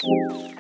All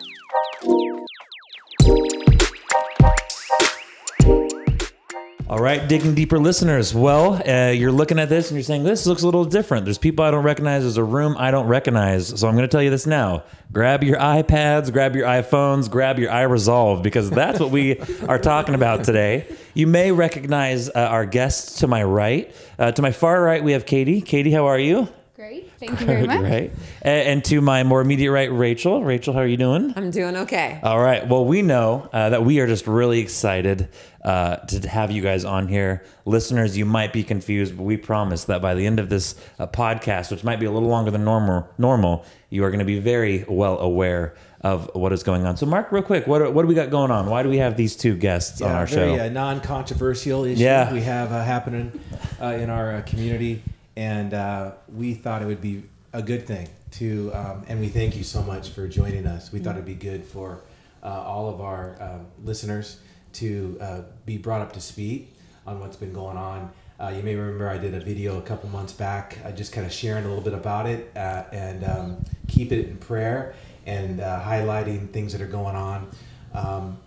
right, digging deeper listeners. Well, you're looking at this and you're saying, this looks a little different. There's people I don't recognize. There's a room I don't recognize. So I'm going to tell you this now. Grab your iPads, grab your iPhones, grab your iResolve, because that's what we are talking about today. You may recognize our guests to my right. To my far right, we have Katie. Katie, how are you? Great. Thank you very much. Great. And to my more immediate right, Rachel. Rachel, how are you doing? I'm doing okay. All right. Well, we know that we are just really excited to have you guys on here. Listeners, you might be confused, but we promise that by the end of this podcast, which might be a little longer than normal, you are going to be very well aware of what is going on. So, Mark, real quick, what do we got going on? Why do we have these two guests on our show? Very non-controversial issue we have happening in our community. And we thought it would be a good thing to, and we thank you so much for joining us. We thought it'd be good for all of our listeners to be brought up to speed on what's been going on. You may remember I did a video a couple months back, just kind of sharing a little bit about it and keep it in prayer and highlighting things that are going on.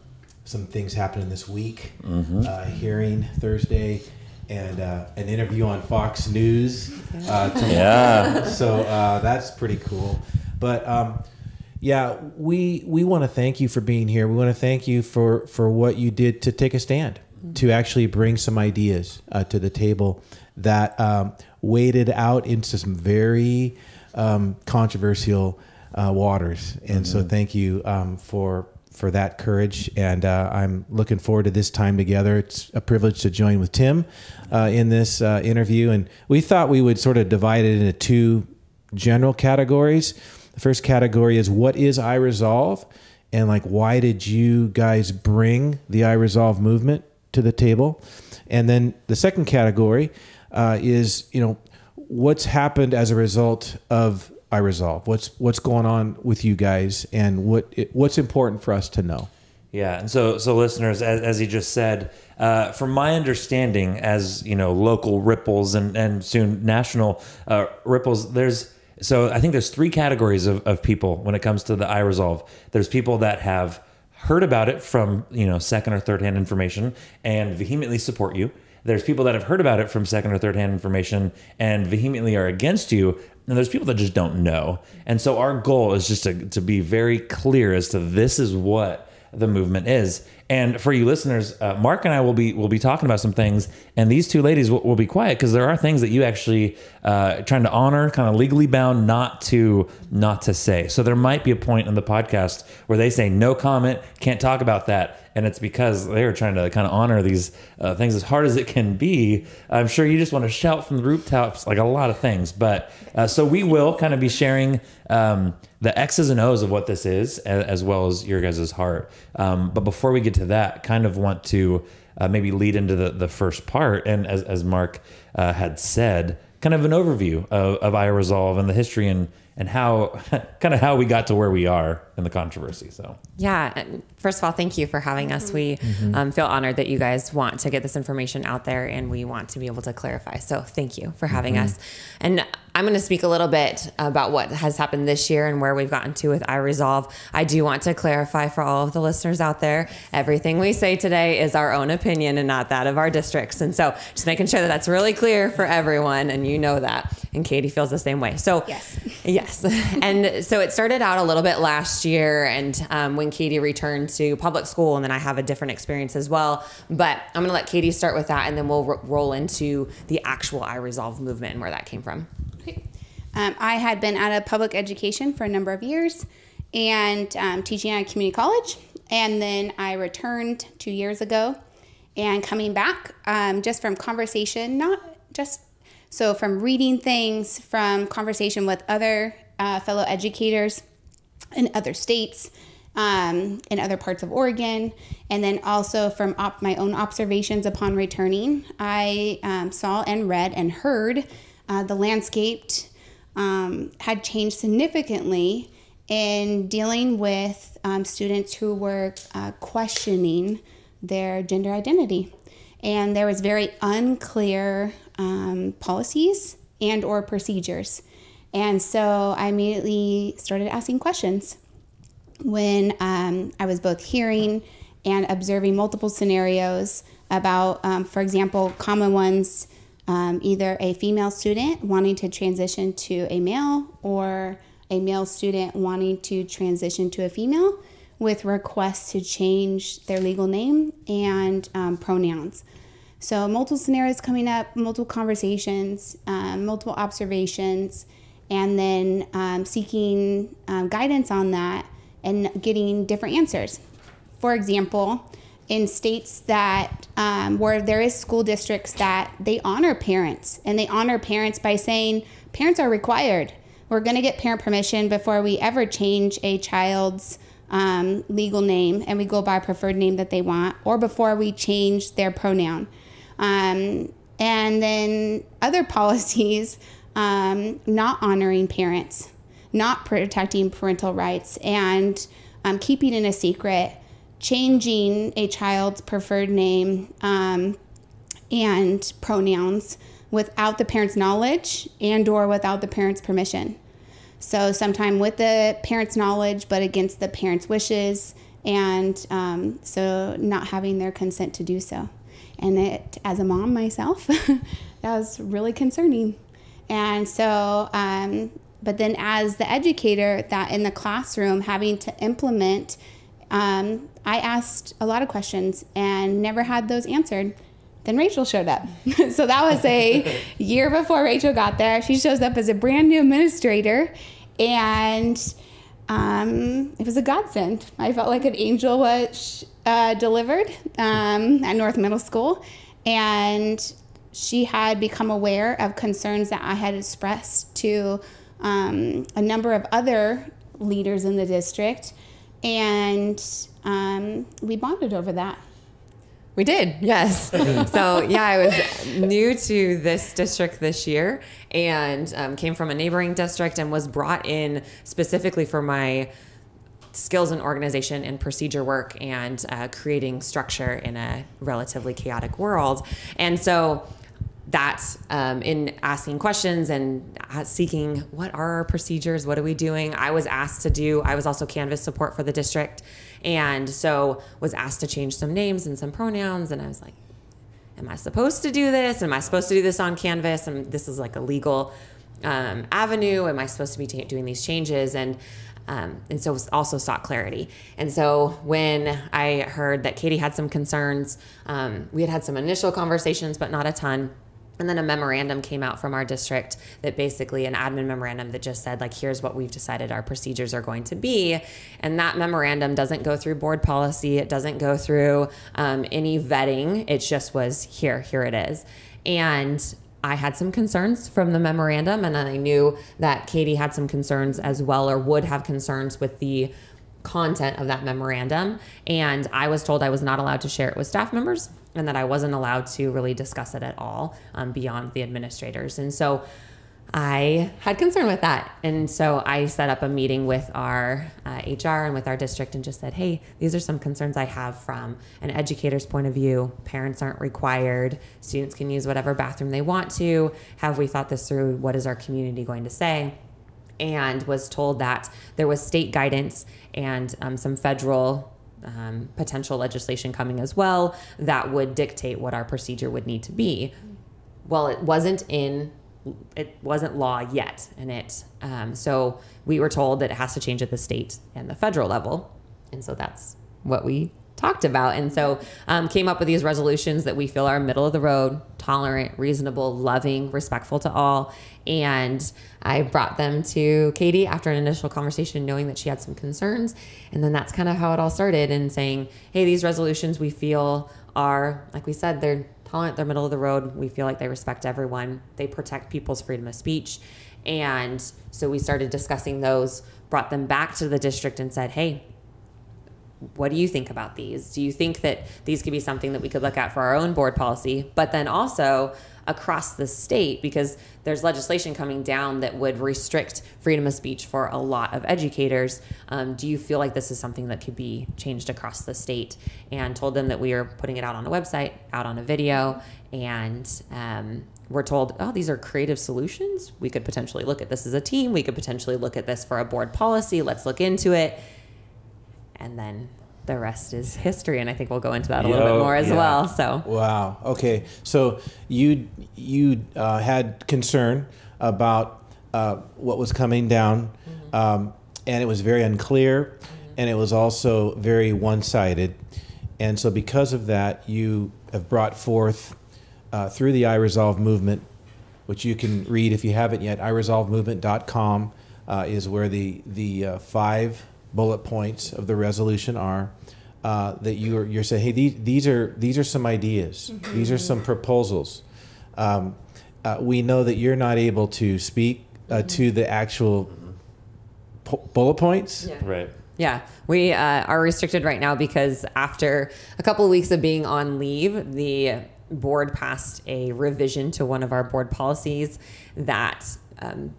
Some things happening this week, hearing Thursday, and an interview on Fox News tomorrow. So that's pretty cool. But we want to thank you for being here. We want to thank you for what you did to take a stand, to actually bring some ideas to the table that waded out into some very controversial waters. And so thank you for that courage, and I'm looking forward to this time together. It's a privilege to join with Tim in this interview, and we thought we would sort of divide it into two general categories. The first category is, what is iResolve, and why did you guys bring the iResolve movement to the table? And then the second category is, what's happened as a result of iResolve? What's going on with you guys, and what's important for us to know? Yeah, and so listeners, as he just said, from my understanding, as local ripples and soon national ripples, I think there's three categories of people when it comes to the iResolve. There's people that have heard about it from second or third hand information and vehemently support you. There's people that have heard about it from second or third hand information and vehemently are against you. And there's people that just don't know. And so our goal is just to be very clear as to this is what the movement is. And for you listeners, Mark and I will be talking about some things, and these two ladies will be quiet because there are things that you actually trying to honor, kind of legally bound not to say. So there might be a point in the podcast where they say no comment, can't talk about that. And it's because they were trying to kind of honor these things as hard as it can be. I'm sure you just want to shout from the rooftops, like a lot of things. But so we will kind of be sharing the X's and O's of what this is, as well as your guys' heart. But before we get to that, kind of want to maybe lead into the first part. And as Mark had said, kind of an overview of iResolve and the history and how how we got to where we are in the controversy. So yeah, first of all, thank you for having us. We feel honored that you guys want to get this information out there, and we want to be able to clarify. So thank you for having us. And I'm going to speak a little bit about what has happened this year and where we've gotten to with iResolve. I do want to clarify for all of the listeners out there, everything we say today is our own opinion and not that of our districts. And so just making sure that that's really clear for everyone, and you know that. And Katie feels the same way. So yes. And so it started out a little bit last year, and when Katie returned to public school, and then I have a different experience as well. But I'm going to let Katie start with that, and then we'll roll into the actual iResolve movement and where that came from. Okay. I had been out of public education for a number of years and teaching at a community college. And then I returned 2 years ago, and coming back just from conversation, so from reading things, from conversation with other fellow educators in other states, in other parts of Oregon, and then also from my own observations upon returning, I saw and read and heard the landscape had changed significantly in dealing with students who were questioning their gender identity. And there was very unclear policies and or procedures. And so I immediately started asking questions. when I was both hearing and observing multiple scenarios about, for example, common ones, either a female student wanting to transition to a male or a male student wanting to transition to a female with requests to change their legal name and pronouns. So multiple scenarios coming up, multiple conversations, multiple observations, and then seeking guidance on that and getting different answers. For example, in states that where there is school districts that they honor parents, and they honor parents by saying parents are required. We're going to get parent permission before we ever change a child's legal name, and we go by a preferred name that they want, or before we change their pronoun. And then other policies not honoring parents, not protecting parental rights, and keeping in a secret, changing a child's preferred name and pronouns without the parent's knowledge and or without the parent's permission. So sometime with the parent's knowledge, but against the parent's wishes, and so not having their consent to do so. And it, as a mom myself, that was really concerning. And so, but then as the educator that in the classroom having to implement, I asked a lot of questions and never had those answered. Then Rachel showed up. So that was a year before Rachel got there. She shows up as a brand new administrator, and it was a godsend. I felt like an angel was delivered at North Middle School, and she had become aware of concerns that I had expressed to a number of other leaders in the district, and we bonded over that. We did, yes. So yeah, I was new to this district this year, and came from a neighboring district and was brought in specifically for my skills in organization and procedure work and creating structure in a relatively chaotic world. And so that in asking questions and seeking what are our procedures, what are we doing, I was asked to do, I was also Canvas support for the district, and so was asked to change some names and some pronouns, and I was like, am I supposed to do this? Am I supposed to do this on Canvas? And this is like a legal avenue. Am I supposed to be doing these changes? And so also sought clarity. And so when I heard that Katie had some concerns, we had some initial conversations, but not a ton. And then a memorandum came out from our district that basically an admin memorandum that just said, like, here's what we've decided our procedures are going to be. And that memorandum doesn't go through board policy. It doesn't go through any vetting. It just was here it is. And I had some concerns from the memorandum, and then I knew that Katie had some concerns as well, or would have concerns with the content of that memorandum. And I was told I was not allowed to share it with staff members, and that I wasn't allowed to really discuss it at all beyond the administrators. And so I had concern with that. And so I set up a meeting with our HR and with our district and just said, hey, these are some concerns I have from an educator's point of view. Parents aren't required. Students can use whatever bathroom they want to. Have we thought this through? What is our community going to say? And was told that there was state guidance and some federal potential legislation coming as well that would dictate what our procedure would need to be. Well, it wasn't law yet, and so we were told that it has to change at the state and the federal level, and so that's what we talked about. And so came up with these resolutions that we feel are middle of the road, tolerant, reasonable, loving, respectful to all. And I brought them to Katie after an initial conversation, knowing that she had some concerns. And then that's kind of how it all started, and saying, hey, these resolutions we feel are, like we said, they're tolerant, they're middle of the road. We feel like they respect everyone. They protect people's freedom of speech. And so we started discussing those, brought them back to the district and said, hey, what do you think about these? Do you think that these could be something that we could look at for our own board policy, but then also across the state, because there's legislation coming down that would restrict freedom of speech for a lot of educators. Do you feel like this is something that could be changed across the state? And told them that we are putting it out on the website, out on a video, and we're told, oh, these are creative solutions. We could potentially look at this as a team. We could potentially look at this for a board policy. Let's look into it. and then the rest is history. And I think we'll go into that a little bit more as well. So wow. Okay. So you had concern about what was coming down, and it was very unclear, and it was also very one-sided. And so because of that, you have brought forth through the I Resolve movement, which you can read if you haven't yet. iresolvemovement.com is where the 5 bullet points of the resolution are. That you're saying, hey, these are some ideas. These are some proposals. We know that you're not able to speak to the actual bullet points. Yeah. Right. Yeah, we are restricted right now because after a couple of weeks of being on leave, the board passed a revision to one of our board policies that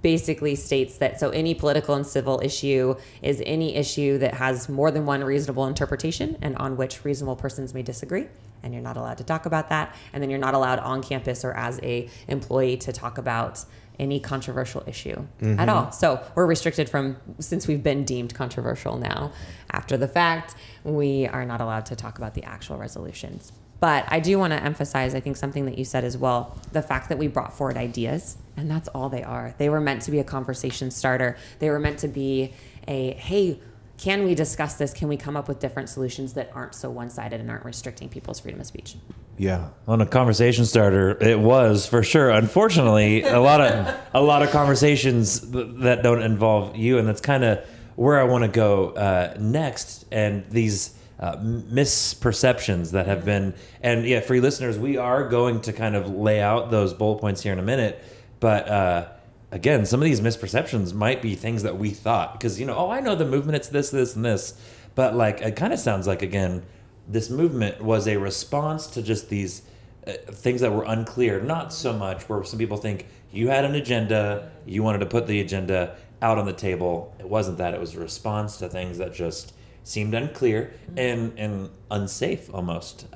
basically states that so any political and civil issue is any issue that has more than one reasonable interpretation and on which reasonable persons may disagree. And you're not allowed to talk about that. And then you're not allowed on campus or as a employee to talk about any controversial issue at all. So we're restricted from, since we've been deemed controversial now, after the fact, we are not allowed to talk about the actual resolutions. But I do want to emphasize, I think something that you said as well, the fact that we brought forward ideas, and that's all they are. They were meant to be a conversation starter. They were meant to be a, hey, can we discuss this? Can we come up with different solutions that aren't so one-sided and aren't restricting people's freedom of speech? Yeah. On a conversation starter, it was for sure. Unfortunately, a lot of conversations that don't involve you, and that's kind of where I want to go next. And these misperceptions that have been, and yeah, for you listeners, we are going to kind of lay out those bullet points here in a minute. But again, some of these misperceptions might be things that we thought, because I know the movement, it's this, this, and this, but like it kind of sounds like, again, this movement was a response to just these things that were unclear. Not so much where some people think you had an agenda, you wanted to put the agenda out on the table. It wasn't that. It was a response to things that just seemed unclear and unsafe almost.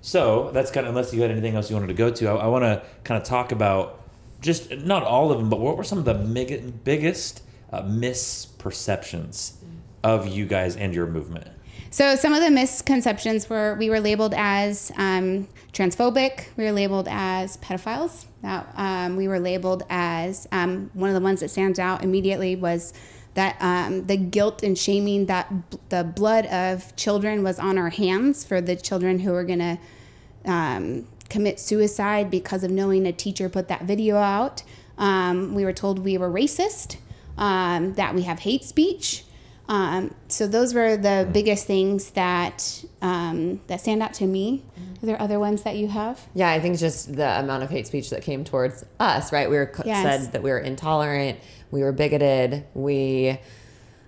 So that's kind of, unless you had anything else you wanted to go to, I want to kind of talk about just not all of them, but what were some of the biggest misperceptions of you guys and your movement? So some of the misconceptions were we were labeled as transphobic. We were labeled as pedophiles. We were labeled as one of the ones that stands out immediately was that the guilt and shaming that the blood of children was on our hands for the children who were going to commit suicide because of knowing a teacher put that video out. We were told we were racist, that we have hate speech. So those were the biggest things that stand out to me. Are there other ones that you have? Yeah, I think just the amount of hate speech that came towards us, right? We were said that we were intolerant, we were bigoted, we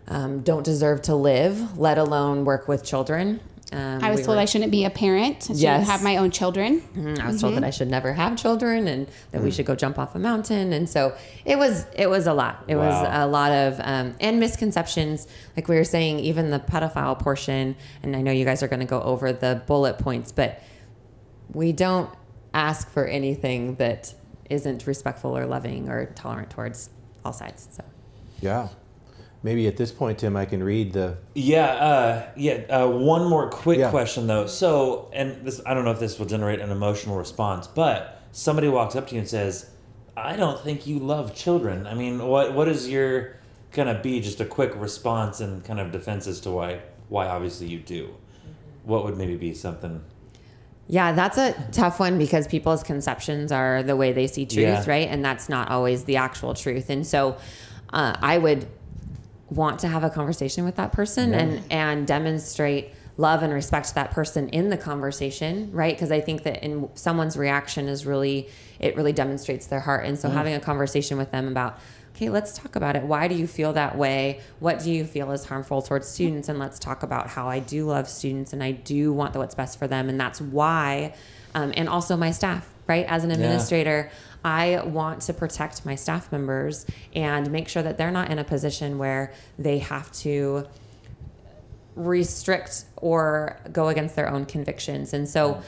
don't deserve to live, let alone work with children. I was told I shouldn't be a parent. I shouldn't have my own children. I was told that I should never have children and that we should go jump off a mountain. And so it was a lot. It was a lot of, and misconceptions. Like we were saying, even the pedophile portion, and I know you guys are going to go over the bullet points, but we don't ask for anything that isn't respectful or loving or tolerant towards all sides. So, yeah. Maybe at this point, Tim, I can read the... One more quick question, though. So, and this, I don't know if this will generate an emotional response, but somebody walks up to you and says, I don't think you love children. I mean, what is your going to be just a quick response and kind of defense as to why obviously you do? What would maybe be something... Yeah, that's a tough one because people's conceptions are the way they see truth, right? And that's not always the actual truth. And so I would want to have a conversation with that person and demonstrate love and respect to that person in the conversation, right? Because I think that in someone's reaction it really demonstrates their heart. And so having a conversation with them about, okay, let's talk about it. Why do you feel that way? What do you feel is harmful towards students? And let's talk about how I do love students and I do want what's best for them. And that's why, and also my staff, right? As an administrator, I want to protect my staff members and make sure that they're not in a position where they have to restrict or go against their own convictions. And so,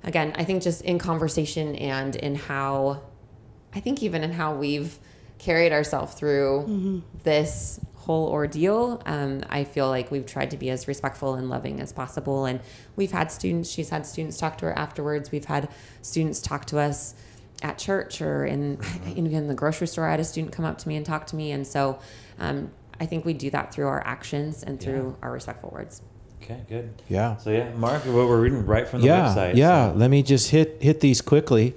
again, I think just in conversation and in how, I think even in how we've carried ourselves through this whole ordeal. I feel like we've tried to be as respectful and loving as possible. And we've had students, she's had students talk to her afterwards. We've had students talk to us at church or in the grocery store. I had a student come up to me and talk to me. And so I think we do that through our actions and through our respectful words. Okay, good. Yeah. So yeah, Mark, what we're reading right from the website. Yeah, so. Let me just hit these quickly.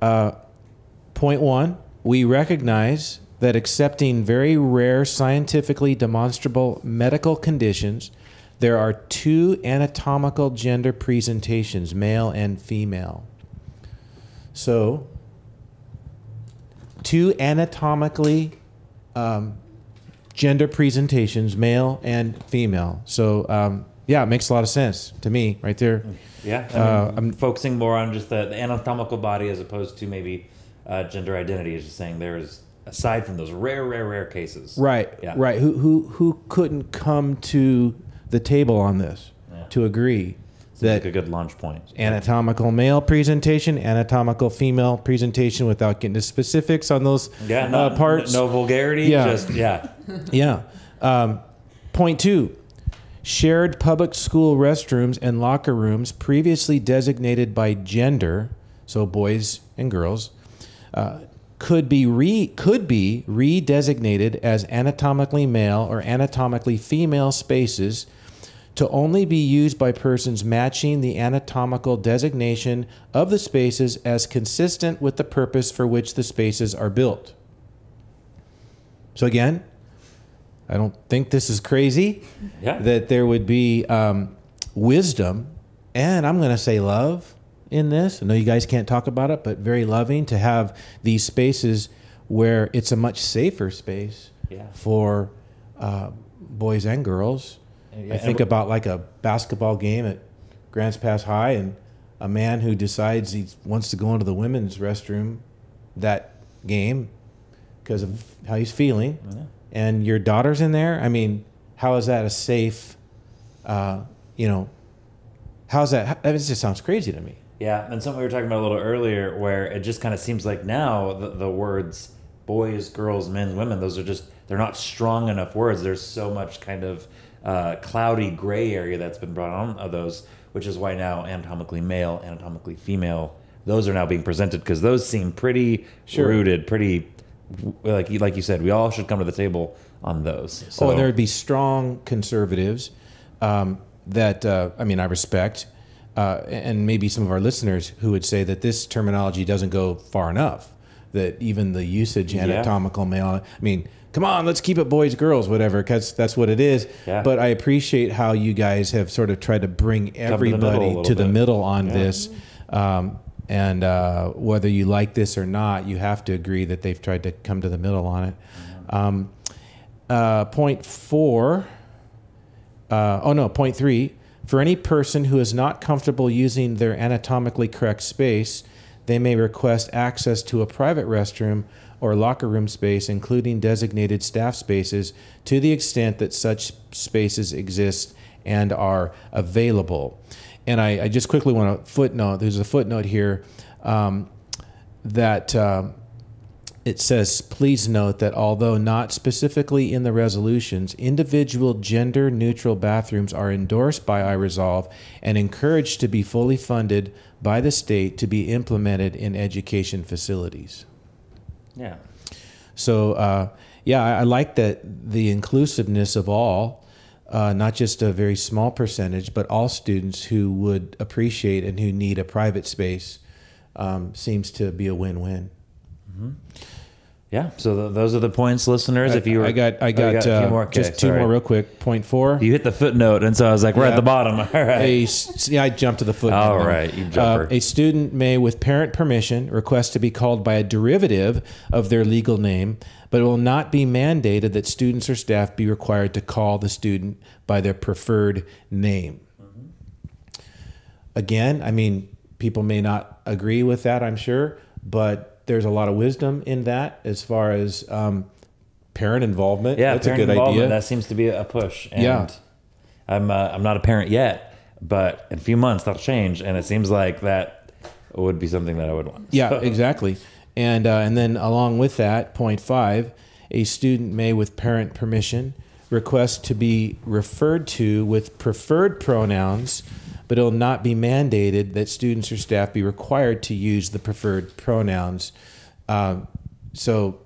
Point 1, we recognize that accepting very rare scientifically demonstrable medical conditions, there are 2 anatomical gender presentations, male and female. So 2 anatomically gender presentations, male and female. So yeah, it makes a lot of sense to me right there. Yeah, I'm focusing more on just the anatomical body as opposed to maybe gender identity. Is just saying there's, aside from those rare cases. Right, yeah. Right. Who couldn't come to the table on this to agree that like a good launch point. Anatomical male presentation, anatomical female presentation, without getting to specifics on those parts. No vulgarity. Yeah. Point 2. Shared public school restrooms and locker rooms previously designated by gender, so boys and girls, could be redesignated as anatomically male or anatomically female spaces to only be used by persons matching the anatomical designation of the spaces as consistent with the purpose for which the spaces are built. So again, I don't think this is crazy, that there would be wisdom, and I'm going to say love in this. I know you guys can't talk about it, but very loving to have these spaces where it's a much safer space for boys and girls. I think about like a basketball game at Grants Pass High and a man who decides he wants to go into the women's restroom that game because of how he's feeling. And your daughter's in there. I mean, how is that a safe, how's that? It just sounds crazy to me. Yeah, and something we were talking about a little earlier where it just kind of seems like now the words boys, girls, men, women, those are just, they're not strong enough words. There's so much kind of cloudy gray area that's been brought on of those, which is why now anatomically male, anatomically female, those are now being presented because those seem pretty rooted, pretty, like you said, we all should come to the table on those. So. And there would be strong conservatives that, I respect, and maybe some of our listeners who would say that this terminology doesn't go far enough, that even the usage anatomical male, come on, let's keep it boys, girls, whatever, because that's what it is. Yeah. But I appreciate how you guys have sort of tried to bring everybody to the middle on this. And whether you like this or not, you have to agree that they've tried to come to the middle on it. Point 3. For any person who is not comfortable using their anatomically correct space, they may request access to a private restroom or locker room space, including designated staff spaces, to the extent that such spaces exist and are available. And I just quickly want to footnote, there's a footnote here that it says, please note that although not specifically in the resolutions, individual gender-neutral bathrooms are endorsed by iResolve and encouraged to be fully funded by the state to be implemented in education facilities. Yeah. So, I like that the inclusiveness of all, not just a very small percentage, but all students who would appreciate and who need a private space, seems to be a win-win. Mm-hmm. Yeah. So those are the points, listeners. If you were, I got a few more. Okay, just two more real quick. Point 4. You hit the footnote, and so I was like, we're at the bottom. All right. I jumped to the footnote. All right, you jumper. A student may, with parent permission, request to be called by a derivative of their legal name, but it will not be mandated that students or staff be required to call the student by their preferred name. Mm-hmm. Again, people may not agree with that, I'm sure, but there's a lot of wisdom in that as far as parent involvement. Yeah, that's a good idea. That seems to be a push. And I'm not a parent yet, but in a few months that'll change, and it seems like that would be something that I would want. Yeah, exactly. And then along with that, point 5, a student may, with parent permission, request to be referred to with preferred pronouns, but it'll not be mandated that students or staff be required to use the preferred pronouns. So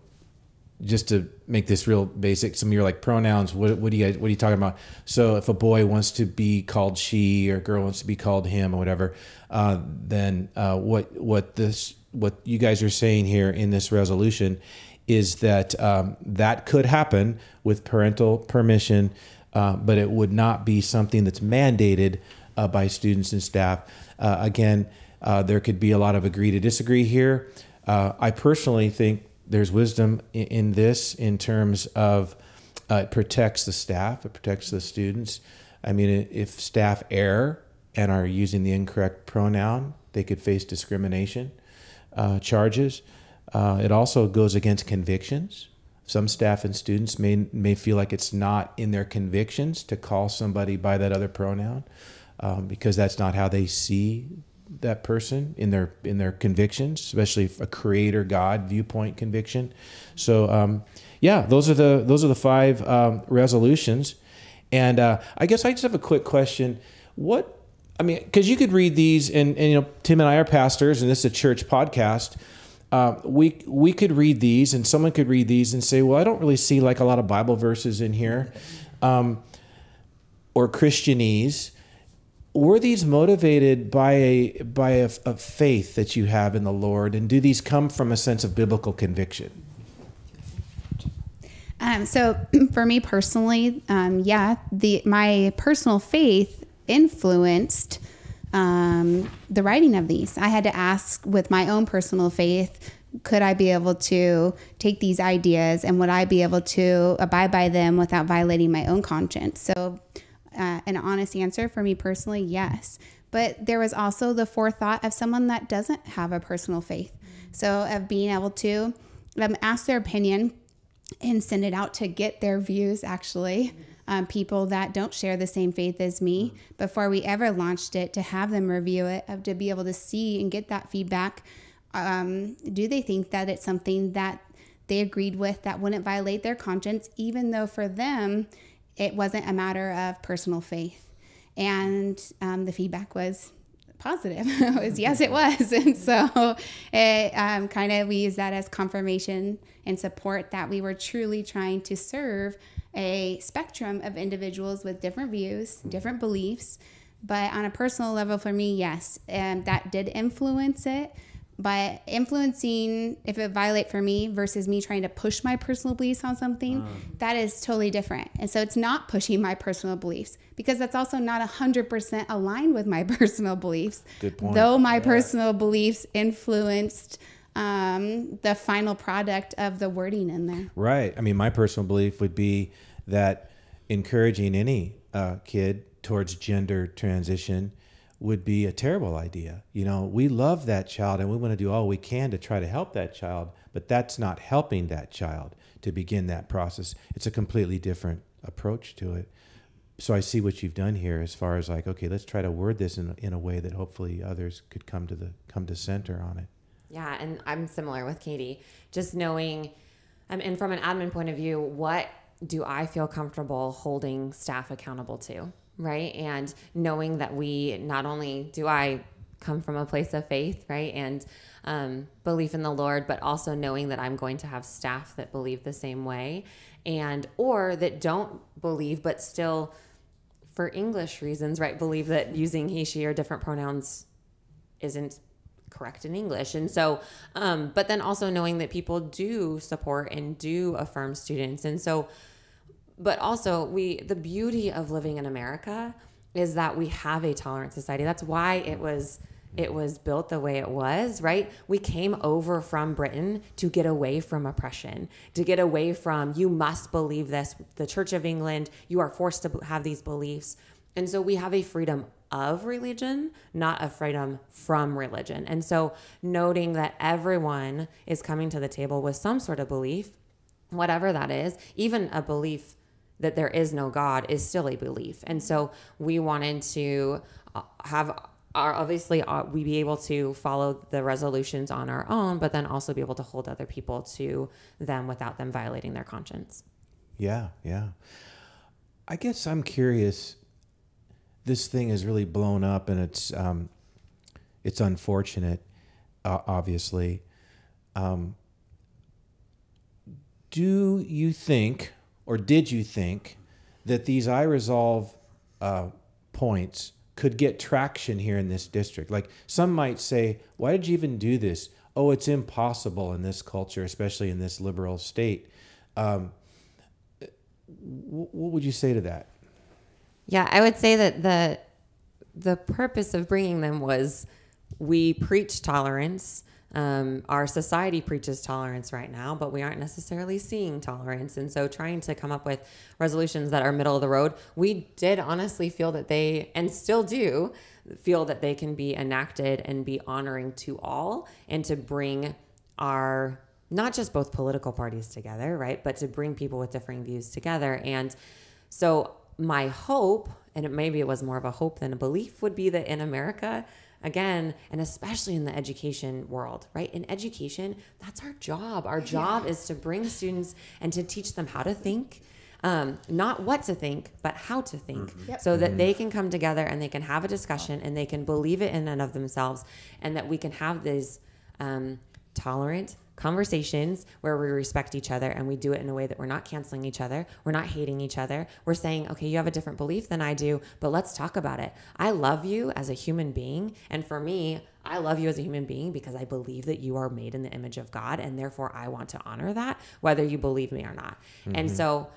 just to make this real basic, some of your like pronouns, what are you talking about? So if a boy wants to be called she or a girl wants to be called him or whatever, then what you guys are saying here in this resolution is that that could happen with parental permission, but it would not be something that's mandated by students and staff. Again, there could be a lot of agree to disagree here. I personally think there's wisdom in this in terms of it protects the staff, it protects the students. I mean, if staff err and are using the incorrect pronoun, they could face discrimination charges. It also goes against convictions. Some staff and students may feel like it's not in their convictions to call somebody by that other pronoun because that's not how they see that person in their convictions, especially a creator God viewpoint conviction. So those are the 5 resolutions. And I guess I just have a quick question. Because you could read these, and Tim and I are pastors, and this is a church podcast. We could read these, and someone could read these and say, well, I don't really see like a lot of Bible verses in here, or Christianese. Were these motivated by a faith that you have in the Lord, and do these come from a sense of biblical conviction? So for me personally, my personal faith influenced the writing of these. I had to ask with my own personal faith, could I be able to take these ideas and would I be able to abide by them without violating my own conscience? So an honest answer for me personally, yes. But there was also the forethought of someone that doesn't have a personal faith. So of being able to ask their opinion and send it out to get their views, actually. People that don't share the same faith as me, before we ever launched it, to have them review it, to be able to see and get that feedback. Do they think that it's something that they agreed with that wouldn't violate their conscience, even though for them it wasn't a matter of personal faith? And the feedback was positive. It was yes, it was. And so it we use that as confirmation and support that we were truly trying to serve a spectrum of individuals with different views, different beliefs. But on a personal level for me, yes, that did influence it. But influencing, if it violate for me versus me trying to push my personal beliefs on something, that is totally different. And so it's not pushing my personal beliefs, because that's also not 100% aligned with my personal beliefs. Good point. Though my personal beliefs influenced the final product of the wording in there. Right. I mean, my personal belief would be that encouraging any kid towards gender transition would be a terrible idea. We love that child and we want to do all we can to try to help that child, but that's not helping that child to begin that process. It's a completely different approach to it. So I see what you've done here as far as like, okay, let's try to word this in a way that hopefully others could come to center on it. Yeah, and I'm similar with Katie. Just knowing, and from an admin point of view, what do I feel comfortable holding staff accountable to? Right. And knowing that not only do I come from a place of faith, right, and belief in the Lord, but also knowing that I'm going to have staff that believe the same way, or that don't believe, but still for English reasons, right, believe that using he, she, or different pronouns isn't correct in English. And so, but then also knowing that people do support and do affirm students. And so, but also the beauty of living in America is that we have a tolerant society. That's why it was built the way it was, right? We came over from Britain to get away from oppression, to get away from, you must believe this, the Church of England, you are forced to have these beliefs. And so we have a freedom of religion, not a freedom from religion. And so noting that everyone is coming to the table with some sort of belief, whatever that is, even a belief that there is no God is still a belief. And so we wanted to we be able to follow the resolutions on our own, but then also be able to hold other people to them without them violating their conscience. Yeah, yeah. I guess I'm curious. This thing is really blown up, and it's unfortunate, obviously. Do you think, or did you think, that these I resolve points could get traction here in this district? Like, some might say, why did you even do this? Oh, it's impossible in this culture, especially in this liberal state. What would you say to that? Yeah, I would say that the purpose of bringing them was we preach tolerance. Our society preaches tolerance right now, but we aren't necessarily seeing tolerance. And so trying to come up with resolutions that are middle of the road, we did honestly feel that they, and still do, feel that they can be enacted and be honoring to all, and to bring our, not just both political parties together, right, but to bring people with differing views together. And so my hope, and maybe it was more of a hope than a belief, would be that in America, again, and especially in the education world, right? In education, that's our job. Our job is to bring students and to teach them how to think, not what to think, but how to think, so that they can come together and they can have a discussion and they can believe it in and of themselves, and that we can have these tolerant conversations where we respect each other, and we do it in a way that we're not canceling each other. We're not hating each other. We're saying, okay, you have a different belief than I do, but let's talk about it. I love you as a human being. And for me, I love you as a human being because I believe that you are made in the image of God. And therefore I want to honor that, whether you believe me or not. And so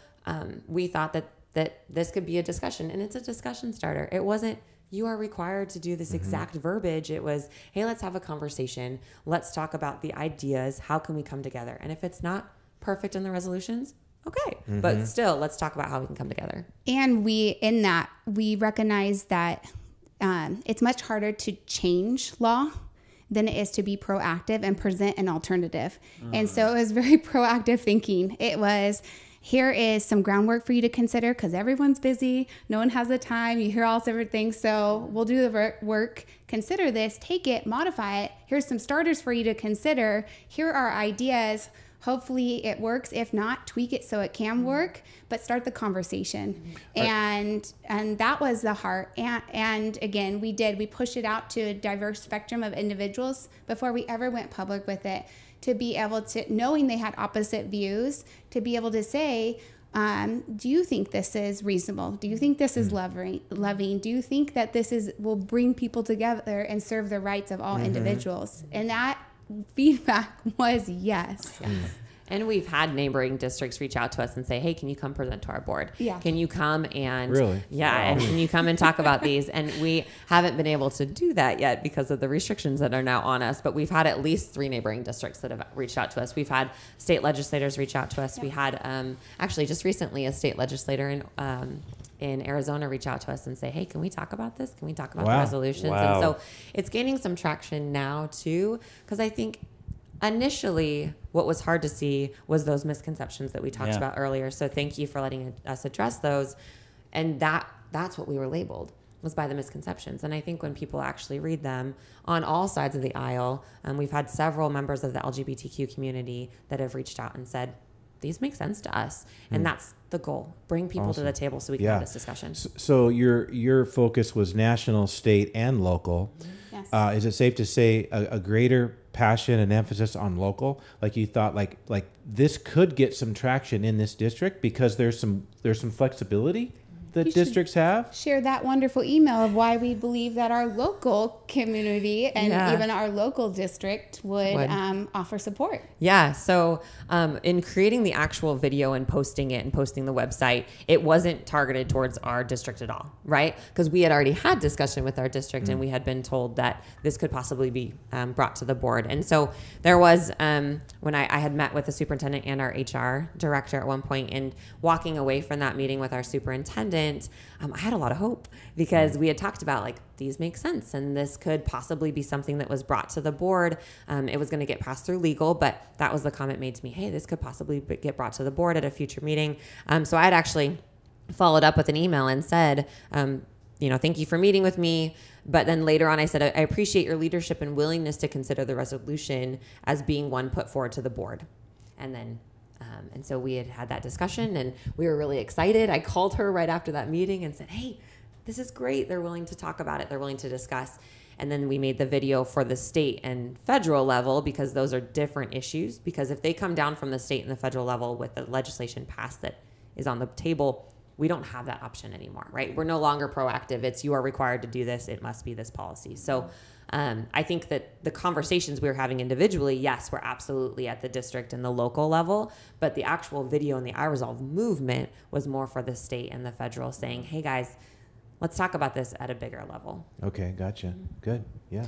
we thought that this could be a discussion, and it's a discussion starter. It wasn't, you are required to do this exact verbiage. It was, hey, let's have a conversation. Let's talk about the ideas. How can we come together? And if it's not perfect in the resolutions, okay. But still, let's talk about how we can come together. And we recognize that it's much harder to change law than it is to be proactive and present an alternative. And so it was very proactive thinking. It was, here is some groundwork for you to consider, because everyone's busy. No one has the time. You hear all different things. So we'll do the work. Consider this. Take it. Modify it. Here's some starters for you to consider. Here are ideas. Hopefully it works. If not, tweak it so it can work. But start the conversation. And that was the heart. And again, we pushed it out to a diverse spectrum of individuals before we ever went public with it, to be able to, knowing they had opposite views, to be able to say, do you think this is reasonable? Do you think this is loving? Do you think that this will bring people together and serve the rights of all individuals? And that feedback was yes. And we've had neighboring districts reach out to us and say, hey, can you come present to our board? Yeah. Can you come and Really? Yeah, wow. And can you come and talk about these? And we haven't been able to do that yet because of the restrictions that are now on us. But we've had at least 3 neighboring districts that have reached out to us. We've had state legislators reach out to us. Yeah. We had actually just recently a state legislator in Arizona reach out to us and say, hey, can we talk about this? Can we talk about the resolutions? Wow. And so it's gaining some traction now too, because I think initially what was hard to see was those misconceptions that we talked about earlier. So thank you for letting us address those. And that's what we were labeled, was by the misconceptions. And I think when people actually read them on all sides of the aisle, we've had several members of the LGBTQ community that have reached out and said, these make sense to us. And that's the goal. Bring people to the table so we can have this discussion. So your focus was national, state, and local. Yes. Is it safe to say a greater passion and emphasis on local? Like you thought, like this could get some traction in this district because there's some flexibility that districts have? Share that wonderful email of why we believe that our local community and even our local district would offer support. Yeah. So in creating the actual video and posting it and posting the website, it wasn't targeted towards our district at all, right? Because we had already had discussion with our district and we had been told that this could possibly be brought to the board. And so there was, when I had met with the superintendent and our HR director at one point, and walking away from that meeting with our superintendent, I had a lot of hope because we had talked about like these make sense and this could possibly be something that was brought to the board. It was going to get passed through legal, but that was the comment made to me. Hey, this could possibly get brought to the board at a future meeting. So I had actually followed up with an email and said, thank you for meeting with me. But then later on, I said, I appreciate your leadership and willingness to consider the resolution as being one put forward to the board. And then And so we had that discussion, and we were really excited. I called her right after that meeting and said, hey, this is great. They're willing to talk about it. They're willing to discuss. And then we made the video for the state and federal level, because those are different issues. Because if they come down from the state and the federal level with the legislation passed that is on the table, we don't have that option anymore, right? We're no longer proactive. It's, you are required to do this. It must be this policy. So I think that the conversations we were having individually, yes, we're absolutely at the district and the local level, but the actual video and the iResolve movement was more for the state and the federal, saying, hey guys, let's talk about this at a bigger level. Okay, gotcha. Good, yeah.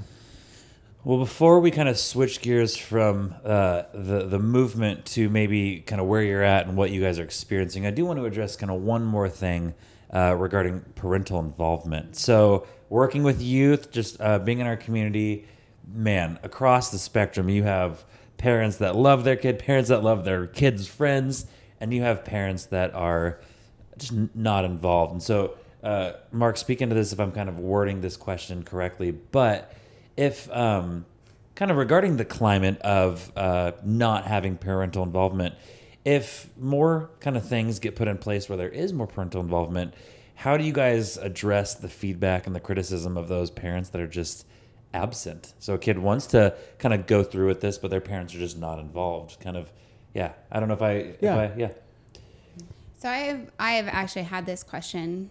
Well, before we kind of switch gears from the movement to maybe kind of where you're at and what you guys are experiencing, I do want to address kind of one more thing regarding parental involvement. So working with youth, just being in our community, man, across the spectrum, you have parents that love their kid, parents that love their kids' friends, and you have parents that are just not involved. And so, Mark, speak into this if I'm kind of wording this question correctly, but if kind of regarding the climate of not having parental involvement, if more kind of things get put in place where there is more parental involvement, how do you guys address the feedback and the criticism of those parents that are just absent? So a kid wants to kind of go through with this, but their parents are just not involved. Kind of, yeah. I don't know if I. So I have actually had this question,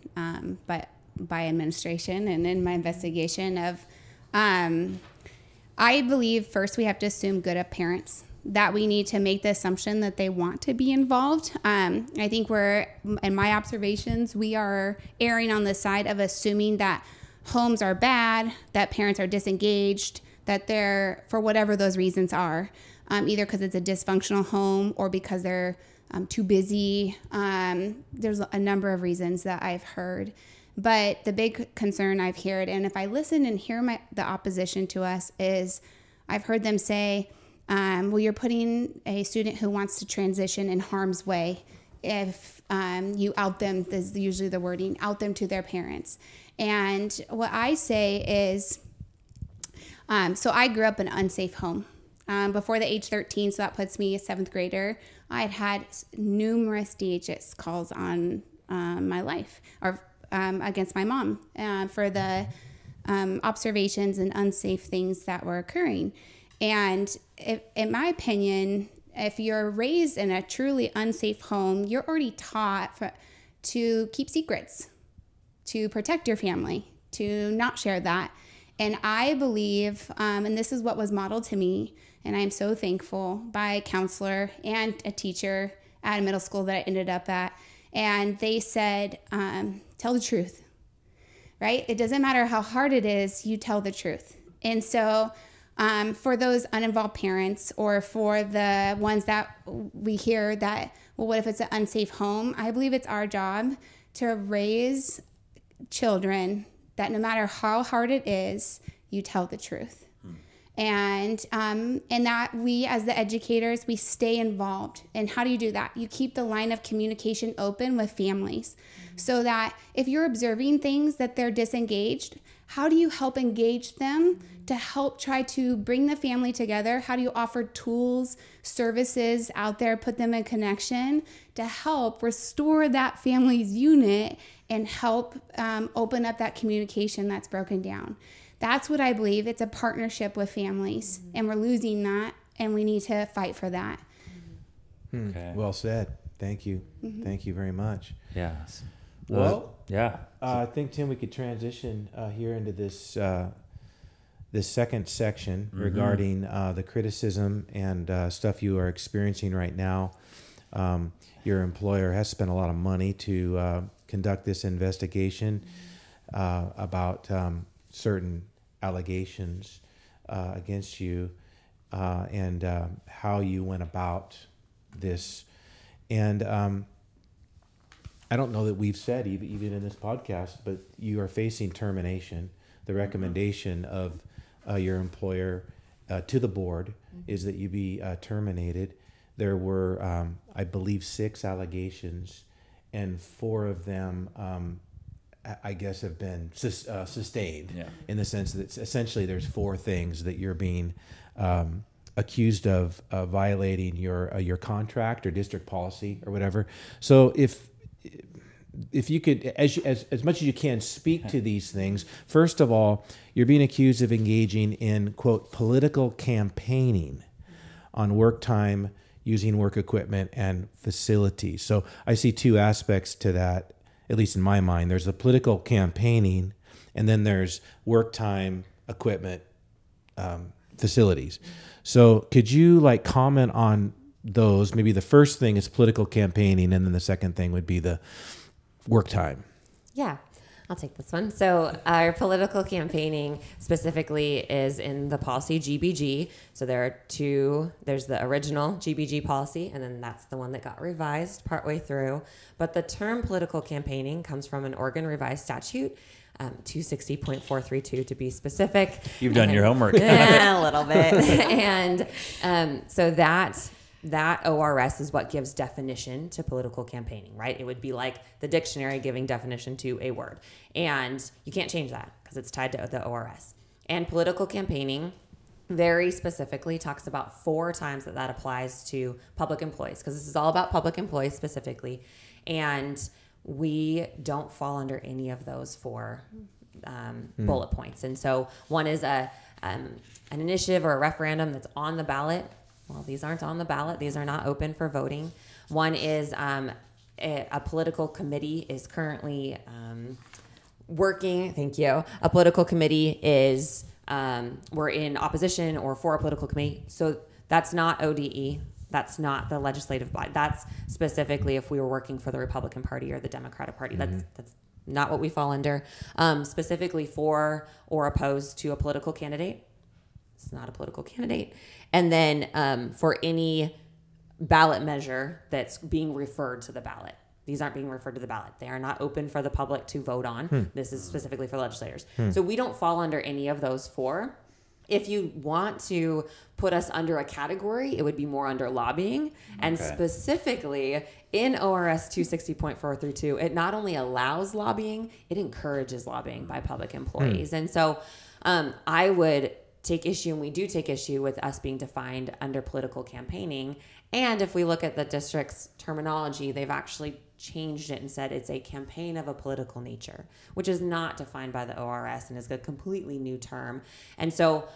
but by administration and in my investigation of, I believe first we have to assume good of parents, that we need to make the assumption that they want to be involved. I think in my observations, we are erring on the side of assuming that homes are bad, that parents are disengaged, that they're, for whatever those reasons are, either because it's a dysfunctional home or because they're too busy. There's a number of reasons that I've heard. But the big concern I've heard, and if I listen and hear the opposition to us, is I've heard them say, well, you're putting a student who wants to transition in harm's way if you out them, this is usually the wording, out them to their parents. And what I say is, so I grew up in an unsafe home. Before the age 13, so that puts me a 7th grader, I had numerous DHS calls on my life, or against my mom for the observations and unsafe things that were occurring. And in my opinion, if you're raised in a truly unsafe home, you're already taught to keep secrets, to protect your family, to not share that. And I believe, and this is what was modeled to me, and I'm so thankful, by a counselor and a teacher at a middle school that I ended up at. And they said, tell the truth, right? It doesn't matter how hard it is, you tell the truth. And so for those uninvolved parents, or for the ones that we hear that, well, what if it's an unsafe home? I believe it's our job to raise children that no matter how hard it is, you tell the truth. And that we, as the educators, we stay involved. And how do you do that? You keep the line of communication open with families, so that if you're observing things that they're disengaged, how do you help engage them to help try to bring the family together? How do you offer tools, services out there, put them in connection to help restore that family's unit and help open up that communication that's broken down? That's what I believe. It's a partnership with families, and we're losing that, and we need to fight for that. Okay. Well said. Thank you. Thank you very much. Yeah. Well, yeah. I think, Tim, we could transition here into this this second section regarding the criticism and stuff you are experiencing right now. Your employer has spent a lot of money to conduct this investigation about certain allegations against you, and how you went about this. And I don't know that we've said even in this podcast, but you are facing termination. The recommendation of your employer to the board is that you be terminated. There were, I believe, 6 allegations, and 4 of them I guess have been sustained, in the sense that essentially there's 4 things that you're being accused of violating your contract or district policy or whatever. So if you could, as much as you can, speak to these things. First of all, you're being accused of engaging in, quote, political campaigning on work time, using work equipment and facilities. So I see two aspects to that, at least in my mind. There's the political campaigning, and then there's work time, equipment, facilities. So could you like comment on those? Maybe the first thing is political campaigning, and then the second thing would be the work time. Yeah, I'll take this one. So our political campaigning specifically is in the policy GBG. So there are two, there's the original GBG policy, and then that's the one that got revised partway through. But the term political campaigning comes from an Oregon revised statute, 260.432 to be specific. You've done your homework. Yeah, a little bit. And so that ORS is what gives definition to political campaigning, right? It would be like the dictionary giving definition to a word. And you can't change that because it's tied to the ORS. And political campaigning very specifically talks about 4 times that applies to public employees, because this is all about public employees specifically. And we don't fall under any of those 4 bullet points. And so one is an initiative or a referendum that's on the ballot. Well, these aren't on the ballot. These are not open for voting. One is a political committee is currently working. Thank you. A political committee is, we're in opposition or for a political committee. So that's not ODE. That's not the legislative body. That's specifically if we were working for the Republican Party or the Democratic Party. That's not what we fall under. Specifically for or opposed to a political candidate. It's not a political candidate. And then for any ballot measure that's being referred to the ballot. These aren't being referred to the ballot. They are not open for the public to vote on. This is specifically for legislators. So we don't fall under any of those 4. If you want to put us under a category, it would be more under lobbying. And specifically in ORS 260.432, it not only allows lobbying, it encourages lobbying by public employees. And so I would take issue, and we do take issue with us being defined under political campaigning. And if we look at the district's terminology, they've actually changed it and said it's a campaign of a political nature, which is not defined by the ORS and is a completely new term. And so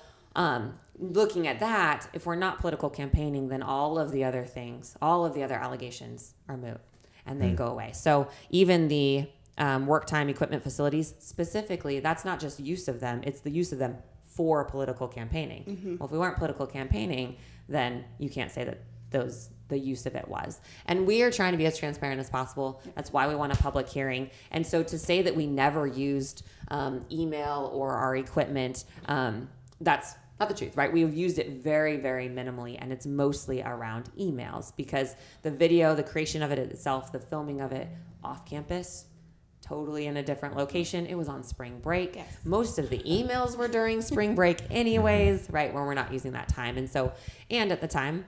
looking at that, if we're not political campaigning, then all of the other things, all of the other allegations are moot and they go away. So even the work time, equipment, facilities, specifically, that's not just use of them, it's the use of them for political campaigning. Well, if we weren't political campaigning, then you can't say that the use of it was. And we are trying to be as transparent as possible. That's why we want a public hearing. And so to say that we never used email or our equipment, that's not the truth, right? We've used it very, very minimally, and it's mostly around emails because the video, the creation of it itself, the filming of it off campus, totally in a different location. It was on spring break. Yes. Most of the emails were during spring break anyways, right, when we're not using that time. And so, and at the time,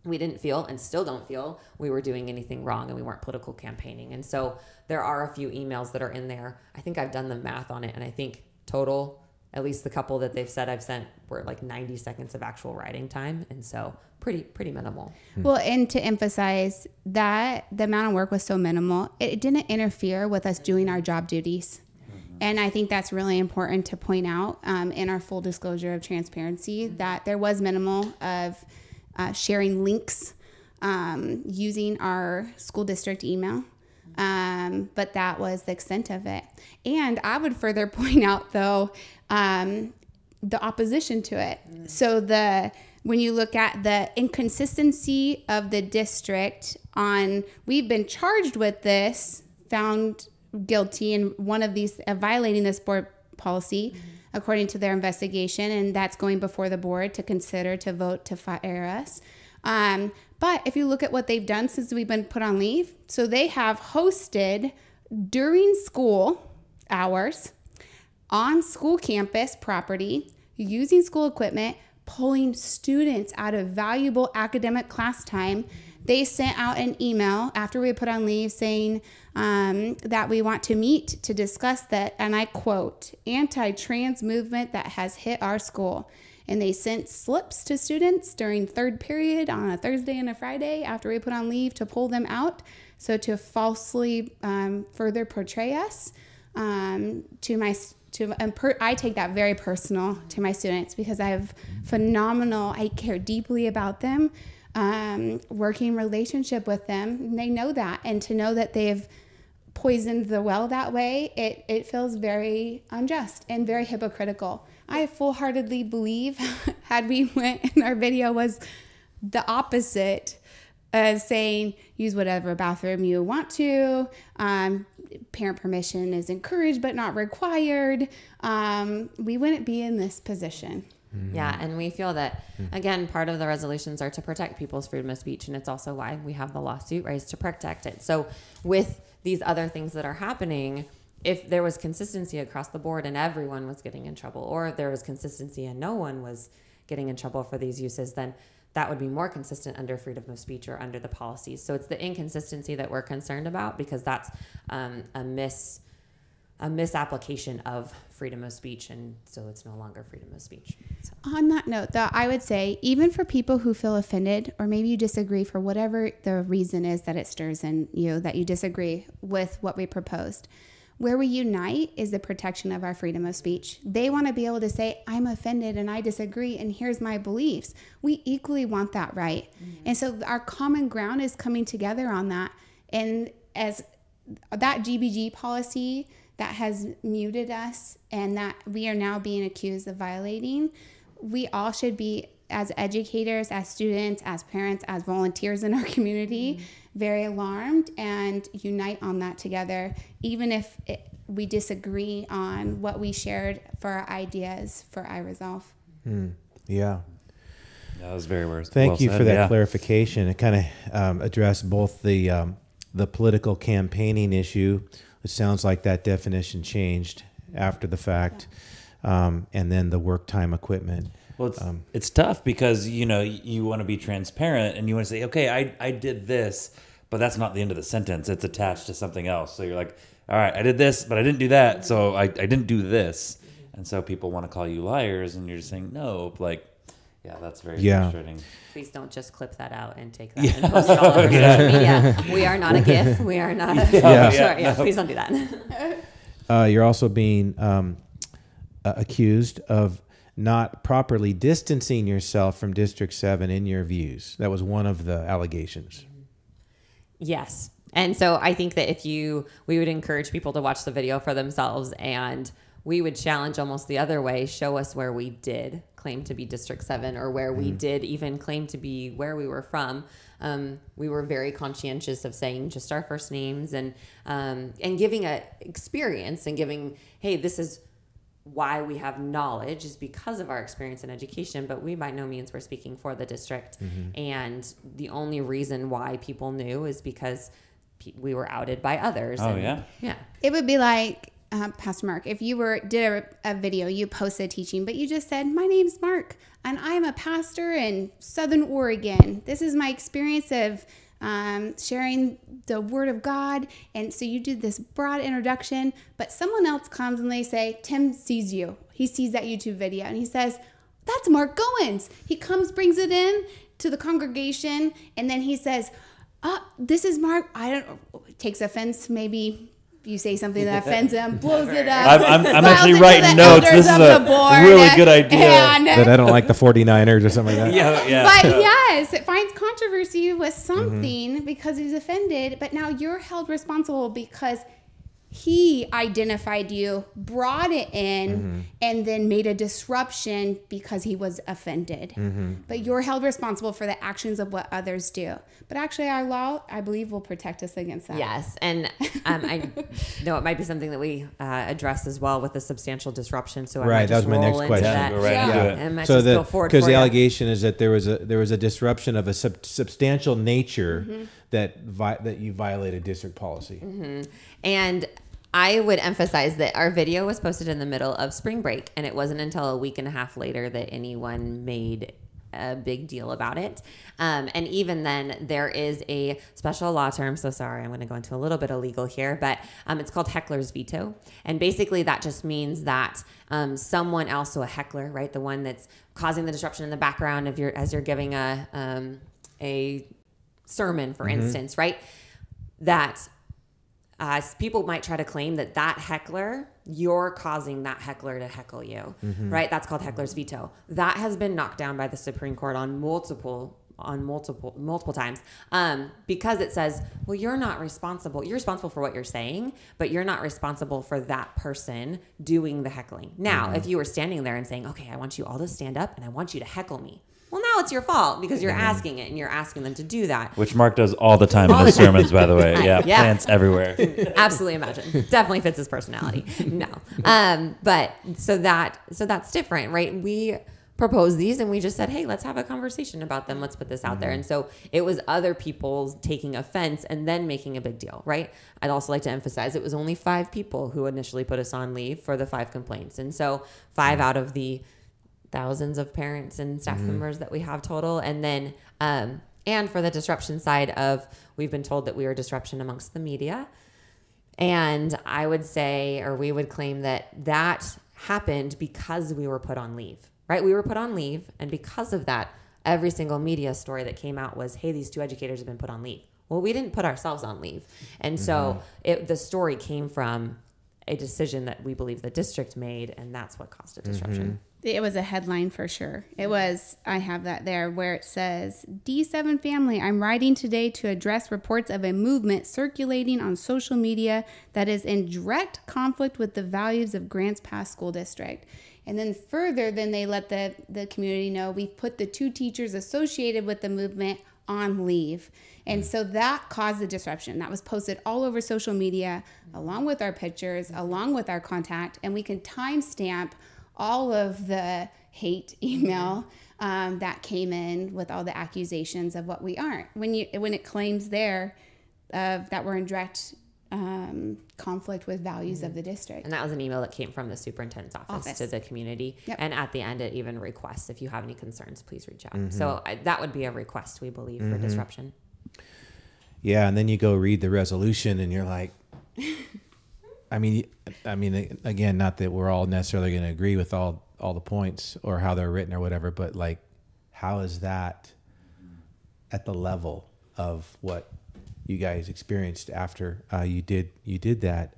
we didn't feel and still don't feel we were doing anything wrong and we weren't political campaigning. And so there are a few emails that are in there. I think I've done the math on it, and I think total, at least the couple that they've said I've sent were like 90 seconds of actual writing time. And so pretty minimal. Well, and to emphasize that the amount of work was so minimal, it didn't interfere with us doing our job duties. And I think that's really important to point out in our full disclosure of transparency that there was minimal of sharing links using our school district email. But that was the extent of it. And I would further point out, though, the opposition to it. So when you look at the inconsistency of the district on, we've been charged with this, found guilty in one of these, violating this board policy, according to their investigation, and that's going before the board to consider to vote to fire us. But if you look at what they've done since we've been put on leave, so they have hosted during school hours on school campus property, using school equipment, pulling students out of valuable academic class time. They sent out an email after we put on leave saying that we want to meet to discuss that, and I quote, anti-trans movement that has hit our school. And they sent slips to students during third period on a Thursday and a Friday after we put on leave to pull them out. So to falsely further portray us I take that very personal to my students because I care deeply about them, working relationship with them. And they know that. And to know that they've poisoned the well that way, it feels very unjust and very hypocritical. I full-heartedly believe had we went and our video was the opposite, saying use whatever bathroom you want to, parent permission is encouraged but not required, we wouldn't be in this position. Yeah, and we feel that, again, part of the resolutions are to protect people's freedom of speech, and it's also why we have the lawsuit, right, is to protect it. So with these other things that are happening, if there was consistency across the board and everyone was getting in trouble, or if there was consistency and no one was getting in trouble for these uses, then that would be more consistent under freedom of speech or under the policies. So it's the inconsistency that we're concerned about, because that's a misapplication of freedom of speech, and so it's no longer freedom of speech. So. On that note, though, I would say even for people who feel offended, or maybe you disagree for whatever the reason is that it stirs in you, that you disagree with what we proposed, where we unite is the protection of our freedom of speech. They want to be able to say, I'm offended and I disagree, and here's my beliefs. We equally want that right. And so our common ground is coming together on that. And as that GBG policy that has muted us and that we are now being accused of violating, we all should be, as educators, as students, as parents, as volunteers in our community, very alarmed and unite on that together, even if we disagree on what we shared for our ideas for iResolve. Yeah. That was very well Thank you said. for that clarification. It kind of addressed both the political campaigning issue. It sounds like that definition changed after the fact, and then the work time equipment. Well, it's tough because, you want to be transparent and you want to say, okay, I did this, but that's not the end of the sentence. It's attached to something else. So you're like, all right, I did this, but I didn't do that. So I didn't do this. And so people want to call you liars, and you're just saying, no, yeah, that's very frustrating. Please don't just clip that out and take that and post it all over social media. We are not a GIF. We are not a... Please don't do that. You're also being accused of not properly distancing yourself from District 7 in your views. That was one of the allegations. Yes. And so I think that we would encourage people to watch the video for themselves, and we would challenge almost the other way, show us where we did claim to be District 7 or where we did even claim to be where we were from. We were very conscientious of saying just our first names and giving an experience and giving, hey, this is why we have knowledge is because of our experience in education, but we by no means were speaking for the district. And the only reason why people knew is because we were outed by others. Yeah. It would be like, Pastor Mark, if you did a video, you posted teaching, but you just said, my name's Mark and I'm a pastor in Southern Oregon. This is my experience of sharing the word of God. And so you do this broad introduction, but someone else comes and they say, Tim sees you. He sees that YouTube video and he says, that's Mark Goins. He comes, brings it in to the congregation. And then he says, this is Mark. Takes offense. Maybe you say something that offends him, blows it up. I'm actually writing notes. This is a really good idea. That I don't like the 49ers or something like that. Yeah. But yes, it finds controversy with something because he's offended. But now you're held responsible because he identified you, brought it in, and then made a disruption because he was offended. But you're held responsible for the actions of what others do. But actually, our law, I believe, will protect us against that. Yes, and I know it might be something that we address as well with the substantial disruption. So that was my next question. Go right into it. And so because the allegation is that there was a disruption of a substantial nature that you violated district policy. And I would emphasize that our video was posted in the middle of spring break, and it wasn't until a week and a half later that anyone made a big deal about it. And even then, there is a special law term. So sorry, I'm going to go into a little bit of legal here, but it's called Heckler's Veto. And basically that just means that someone else, so a heckler, right, the one that's causing the disruption in the background as you're giving a sermon, for instance, right, that people might try to claim that heckler, you're causing that heckler to heckle you, right? That's called Heckler's Veto. That has been knocked down by the Supreme Court on multiple times, because it says, well, you're not responsible. You're responsible for what you're saying, but you're not responsible for that person doing the heckling. Now, if you were standing there and saying, okay, I want you all to stand up and I want you to heckle me. Well, now it's your fault because you're asking it and you're asking them to do that. Which Mark does all the time in his sermons, by the way. Yeah, plants everywhere. Absolutely imagine. Definitely fits his personality. No. But so that's different, right? We proposed these and we just said, hey, let's have a conversation about them. Let's put this out there. And so it was other people taking offense and then making a big deal, right? I'd also like to emphasize it was only 5 people who initially put us on leave for the 5 complaints. And so 5 out of the thousands of parents and staff members that we have total. And then, and for the disruption side of, we've been told that we are disruption amongst the media. And I would say, or we would claim that happened because we were put on leave, right? We were put on leave. And because of that, every single media story that came out was, hey, these 2 educators have been put on leave. Well, we didn't put ourselves on leave. And so the story came from a decision that we believe the district made, and that's what caused a disruption. It was a headline for sure. It was, I have that there where it says, D7 family, I'm writing today to address reports of a movement circulating on social media that is in direct conflict with the values of Grants Pass School District. And then further, then they let the community know we've put the 2 teachers associated with the movement on leave. And so that caused the disruption. That was posted all over social media, along with our pictures, along with our contact, and we can timestamp all of the hate email that came in with all the accusations of what we aren't. When it claims there that we're in direct conflict with values of the district. And that was an email that came from the superintendent's office. To the community. Yep. And at the end, it even requests, if you have any concerns, please reach out. So that would be a request, we believe, for disruption. Yeah, and then you go read the resolution and you're like, I mean, again, not that we're all necessarily going to agree with all the points or how they're written or whatever, but like, how is that at the level of what you guys experienced after you did that?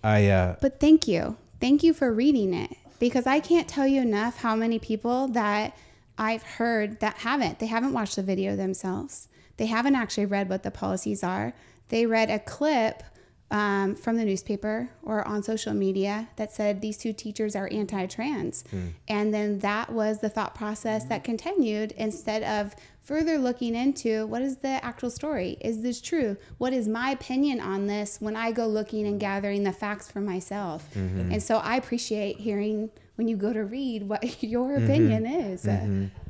But thank you for reading it, because I can't tell you enough how many people that I've heard that they haven't watched the video themselves. They haven't actually read what the policies are. They read a clip from the newspaper or on social media that said these 2 teachers are anti-trans. And then that was the thought process that continued, instead of further looking into what is the actual story. Is this true? What is my opinion on this when I go looking and gathering the facts for myself? And so I appreciate hearing when you go to read what your opinion is.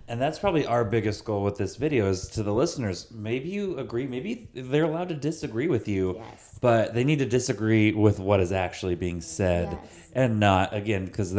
And that's probably our biggest goal with this video, is to the listeners. Maybe you agree, maybe they're allowed to disagree with you, but they need to disagree with what is actually being said, and not, again, because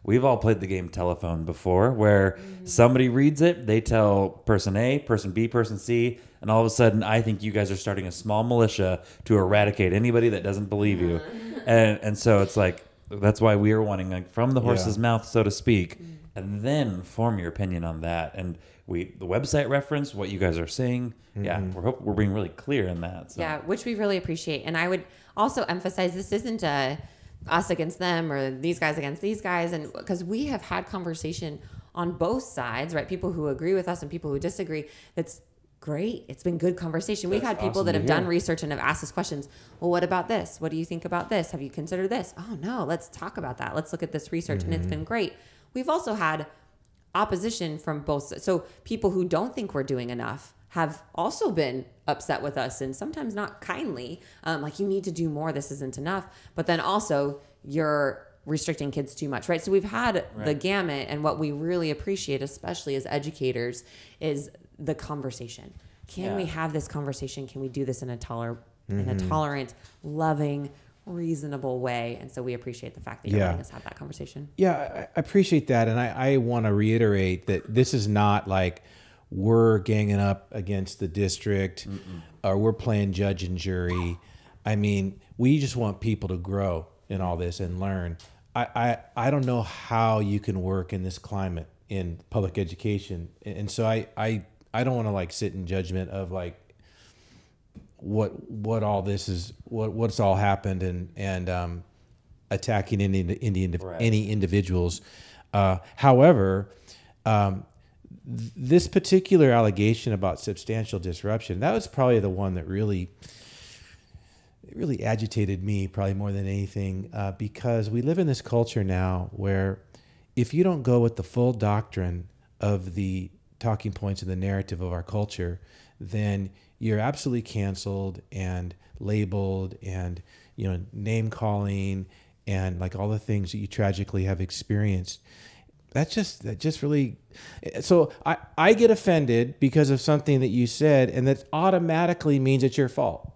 we've all played the game telephone before, where somebody reads it, they tell person A, person B, person C, and all of a sudden, I think you guys are starting a small militia to eradicate anybody that doesn't believe you. And so it's like, that's why we are wanting, like, from the horse's mouth, so to speak, and then form your opinion on that. And the website reference, what you guys are saying, we're being really clear in that. So. Yeah, which we really appreciate. And I would also emphasize, this isn't us against them or these guys against these guys, and because we have had conversation on both sides, right? People who agree with us and people who disagree. That's great. It's been good conversation. We've had people that have done research and have asked us questions. Well, what about this? What do you think about this? Have you considered this? Oh no, let's talk about that. Let's look at this research. And it's been great. We've also had opposition from both sides. So people who don't think we're doing enough have also been upset with us, and sometimes not kindly, like, you need to do more, this isn't enough. But then also, you're restricting kids too much, right? So we've had the gamut, and what we really appreciate, especially as educators, is the conversation. Can we have this conversation? Can we do this in a tolerant, loving, reasonable way. And so we appreciate the fact that you're letting us have that conversation. Yeah, I appreciate that. And I want to reiterate that this is not like we're ganging up against the district or we're playing judge and jury. I mean, we just want people to grow in all this and learn. I don't know how you can work in this climate in public education. And so I don't want to like sit in judgment of like what all this is, what's all happened and attacking any individuals. However, this particular allegation about substantial disruption, that was probably the one that really agitated me probably more than anything, because we live in this culture now where if you don't go with the full doctrine of the talking points of the narrative of our culture, then you're absolutely canceled and labeled and, name calling and like all the things that you tragically have experienced. That just really, so I get offended because of something that you said, and that automatically means it's your fault.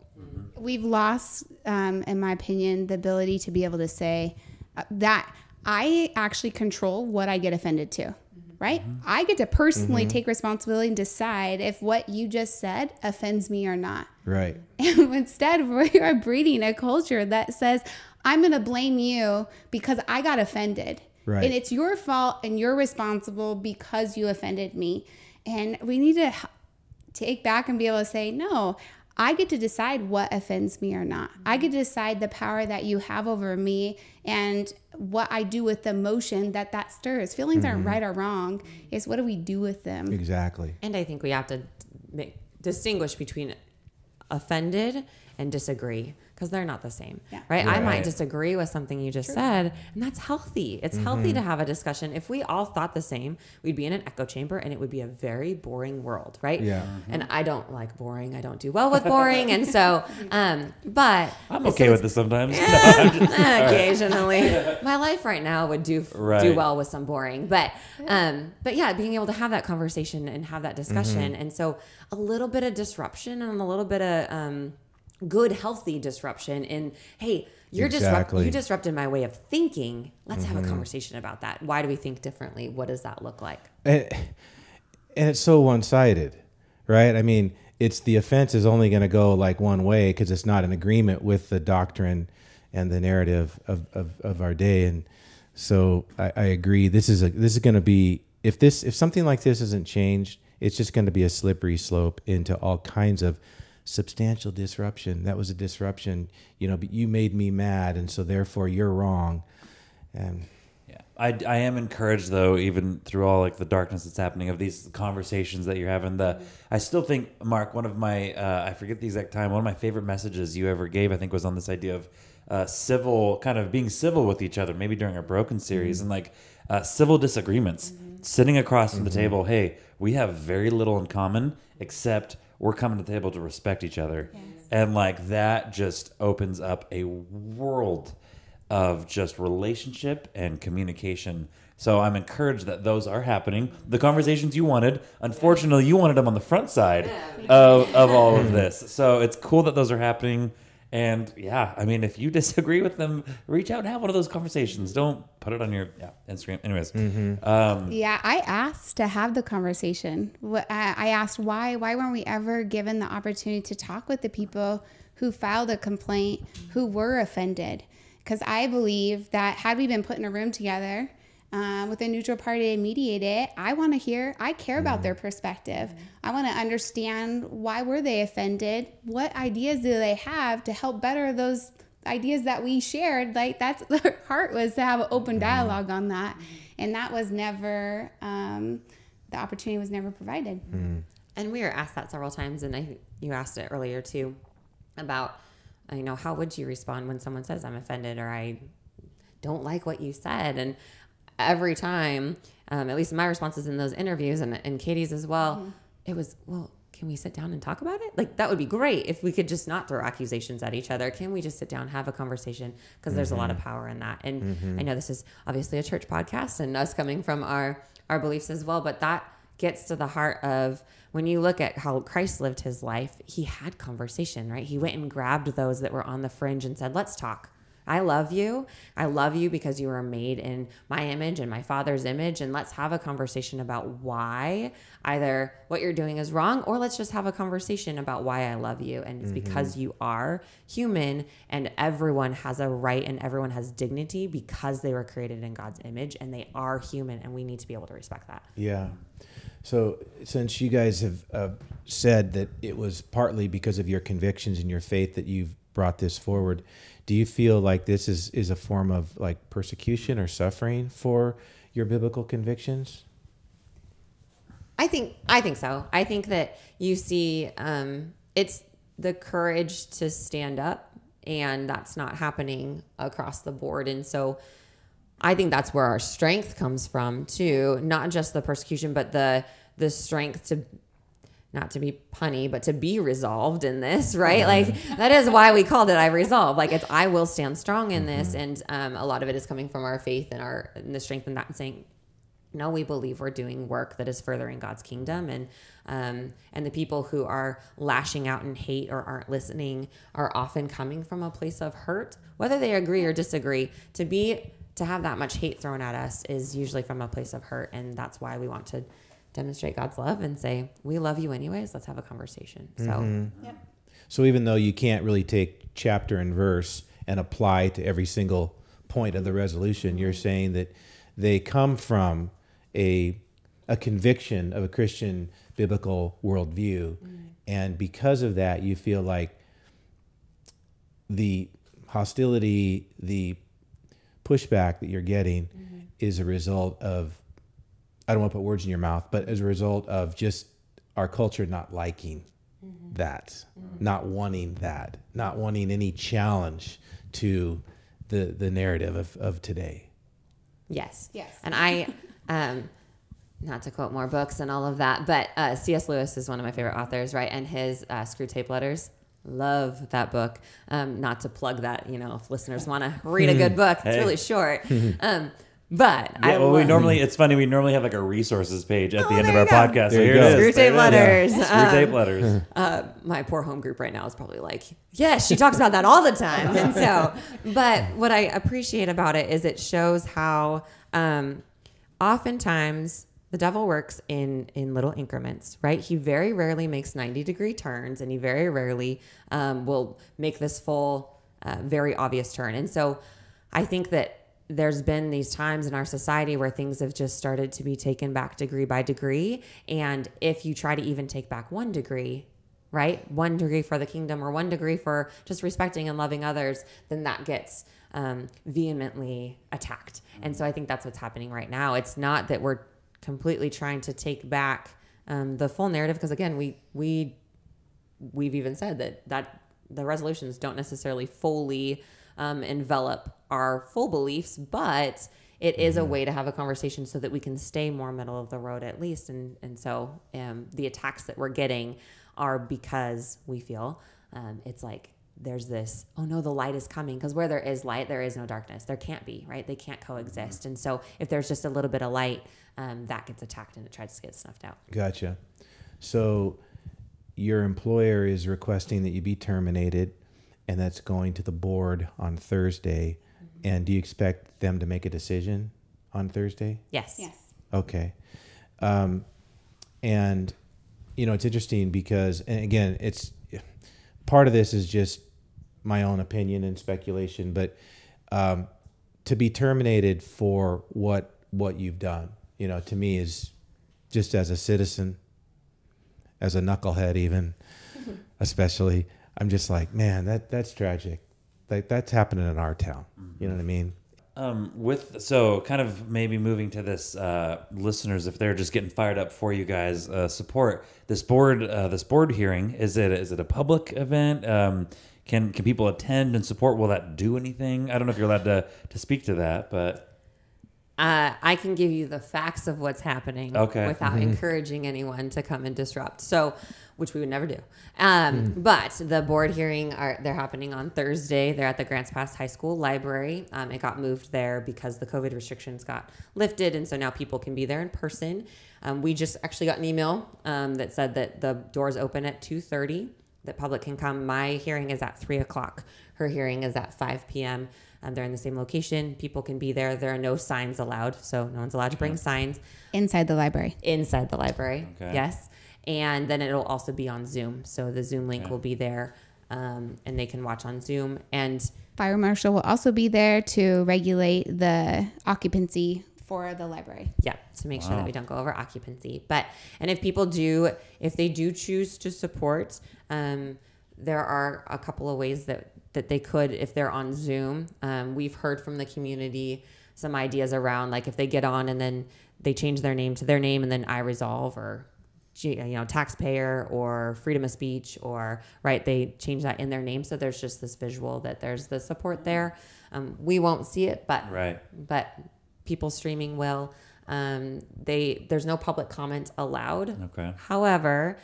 We've lost, in my opinion, the ability to be able to say that I actually control what I get offended to, right? I get to personally take responsibility and decide if what you just said offends me or not. Right. And instead, we are breeding a culture that says, I'm going to blame you because I got offended. Right. And it's your fault and you're responsible because you offended me. And we need to take back and be able to say, no, I get to decide what offends me or not. I get to decide the power that you have over me and what I do with the emotion that stirs. Feelings aren't right or wrong. It's what do we do with them? Exactly. And I think we have to distinguish between offended and disagree, because they're not the same, right? I might disagree with something you just said, and that's healthy. It's healthy to have a discussion. If we all thought the same, we'd be in an echo chamber, and it would be a very boring world, right? Yeah. And I don't like boring. I don't do well with boring, and so, but I'm okay with this sometimes. Occasionally, my life right now would do well with some boring, but yeah, being able to have that conversation and have that discussion, and so a little bit of disruption and a little bit of good, healthy disruption in, hey, you disrupted my way of thinking. Let's have a conversation about that. Why do we think differently? What does that look like? And it's so one-sided, right? I mean, it's the offense is only going to go like one way because it's not in agreement with the doctrine and the narrative of our day. And so I agree. This is going to be, if something like this isn't changed, it's just going to be a slippery slope into all kinds of substantial disruption. That was a disruption, but you made me mad, and so therefore you're wrong. And I am encouraged, though, even through all like the darkness that's happening, of these conversations that you're having. I still think, Mark, one of my I forget the exact time, one of my favorite messages you ever gave, I think, was on this idea of being civil with each other, maybe during our Broken series, and like civil disagreements, sitting across from the table. Hey, we have very little in common, except we're coming to the table to respect each other. Yes. And like that just opens up a world of just relationship and communication. So I'm encouraged that those are happening. The conversations you wanted, unfortunately, you wanted them on the front side of all of this. So it's cool that those are happening. And yeah, I mean, if you disagree with them, reach out and have one of those conversations. Don't put it on your Instagram. Anyways. I asked to have the conversation. I asked why weren't we ever given the opportunity to talk with the people who filed a complaint, who were offended? Because I believe that had we been put in a room together with a neutral party to mediate it, I care about their perspective. I want to understand why were they offended? What ideas do they have to help better those ideas that we shared? Like that's their heart was to have an open dialogue on that. And that was never, the opportunity was never provided. And we were asked that several times. And I think you asked it earlier too about, how would you respond when someone says I'm offended or I don't like what you said? And every time, at least my responses in those interviews and Katie's as well, it was, well, can we sit down and talk about it? Like, that would be great if we could just not throw accusations at each other. Can we just sit down and have a conversation? Because there's a lot of power in that. And I know this is obviously a church podcast and us coming from our beliefs as well, but that gets to the heart of when you look at how Christ lived his life, he had conversation, right? He went and grabbed those that were on the fringe and said, let's talk. I love you. I love you because you were made in my image and my Father's image. And let's have a conversation about why either what you're doing is wrong, or let's just have a conversation about why I love you. And it's because you are human, and everyone has a right and everyone has dignity because they were created in God's image, and they are human, and we need to be able to respect that. Yeah. So since you guys have said that it was partly because of your convictions and your faith that you've brought this forward, do you feel like this is a form of like persecution or suffering for your biblical convictions? I think so. I think that you see it's the courage to stand up, and that's not happening across the board. And so I think that's where our strength comes from too, not just the persecution, but the strength to, not to be punny, but to be resolved in this, right? Like that is why we called it I Resolve. Like I will stand strong in this. And a lot of it is coming from our faith and the strength in that, and saying, no, we believe we're doing work that is furthering God's kingdom. And the people who are lashing out in hate or aren't listening are often coming from a place of hurt, whether they agree or disagree. To have that much hate thrown at us is usually from a place of hurt. And that's why we want to demonstrate God's love and say, we love you anyways. Let's have a conversation. So, So even though you can't really take chapter and verse and apply to every single point of the resolution, you're saying that they come from a conviction of a Christian biblical worldview. And because of that, you feel like the hostility, the pushback that you're getting is a result of, I don't want to put words in your mouth, but as a result of just our culture not liking that, not wanting that, not wanting any challenge to the narrative of today. Yes. And I, not to quote more books and all of that, but C.S. Lewis is one of my favorite authors, right? And his Screw Tape Letters, love that book. Not to plug that, if listeners want to read a good book, it's really short. But it's funny. We normally have like a resources page at the end of our podcast. So here it is. Screw Tape Letters. Screw Tape Letters. My poor home group right now is probably like, yes, she talks about that all the time. And so, but what I appreciate about it is it shows how oftentimes the devil works in little increments, right? He very rarely makes 90-degree turns, and he very rarely will make this full, very obvious turn. And so I think that there's been these times in our society where things have just started to be taken back degree by degree. And if you try to even take back 1 degree, right? 1 degree for the kingdom or 1 degree for just respecting and loving others, then that gets vehemently attacked. And so I think that's what's happening right now. It's not that we're completely trying to take back the full narrative, because again, we've even said that the resolutions don't necessarily fully envelop our full beliefs, but it is a way to have a conversation so that we can stay more middle of the road at least. And so the attacks that we're getting are because we feel it's like there's this, oh no, the light is coming, because where there is light, there is no darkness. There can't be, right? They can't coexist. And so if there's just a little bit of light, that gets attacked and it tries to get snuffed out. Gotcha. So your employer is requesting that you be terminated, and that's going to the board on Thursday. And do you expect them to make a decision on Thursday? Yes. Okay. And, it's interesting because, and again, it's part of this is just my own opinion and speculation, but to be terminated for what you've done, to me is just as a citizen, as a knucklehead even, especially, I'm just like, man, that's tragic. Like that's happening in our town. You know what I mean? So kind of maybe moving to this, listeners, if they're just getting fired up for you guys, support this board hearing. Is it a public event? Can people attend and support? Will that do anything? I don't know if you're allowed to speak to that, but I can give you the facts of what's happening without encouraging anyone to come and disrupt. So, which we would never do. But the board hearing, they're happening on Thursday. They're at the Grants Pass High School library. It got moved there because the COVID restrictions got lifted. And so now people can be there in person. We just actually got an email that said that the doors open at 2:30. the public can come. My hearing is at 3:00. Her hearing is at 5 p.m. They're in the same location. People can be there. There are no signs allowed, so no one's allowed to bring signs. Inside the library. Inside the library, Okay. yes. And then it'll also be on Zoom. So the Zoom link will be there, and they can watch on Zoom. And Fire marshal will also be there to regulate the occupancy for the library. yeah, to make sure that we don't go over occupancy. And if they do choose to support, there are a couple of ways that they could, if they're on Zoom. We've heard from the community some ideas around, like if they get on and then they change their name to their name and then I resolve, or taxpayer, or freedom of speech, or they change that in their name. So there's just this visual that there's the support there. We won't see it, but people streaming will. There's no public comment allowed. Okay. However,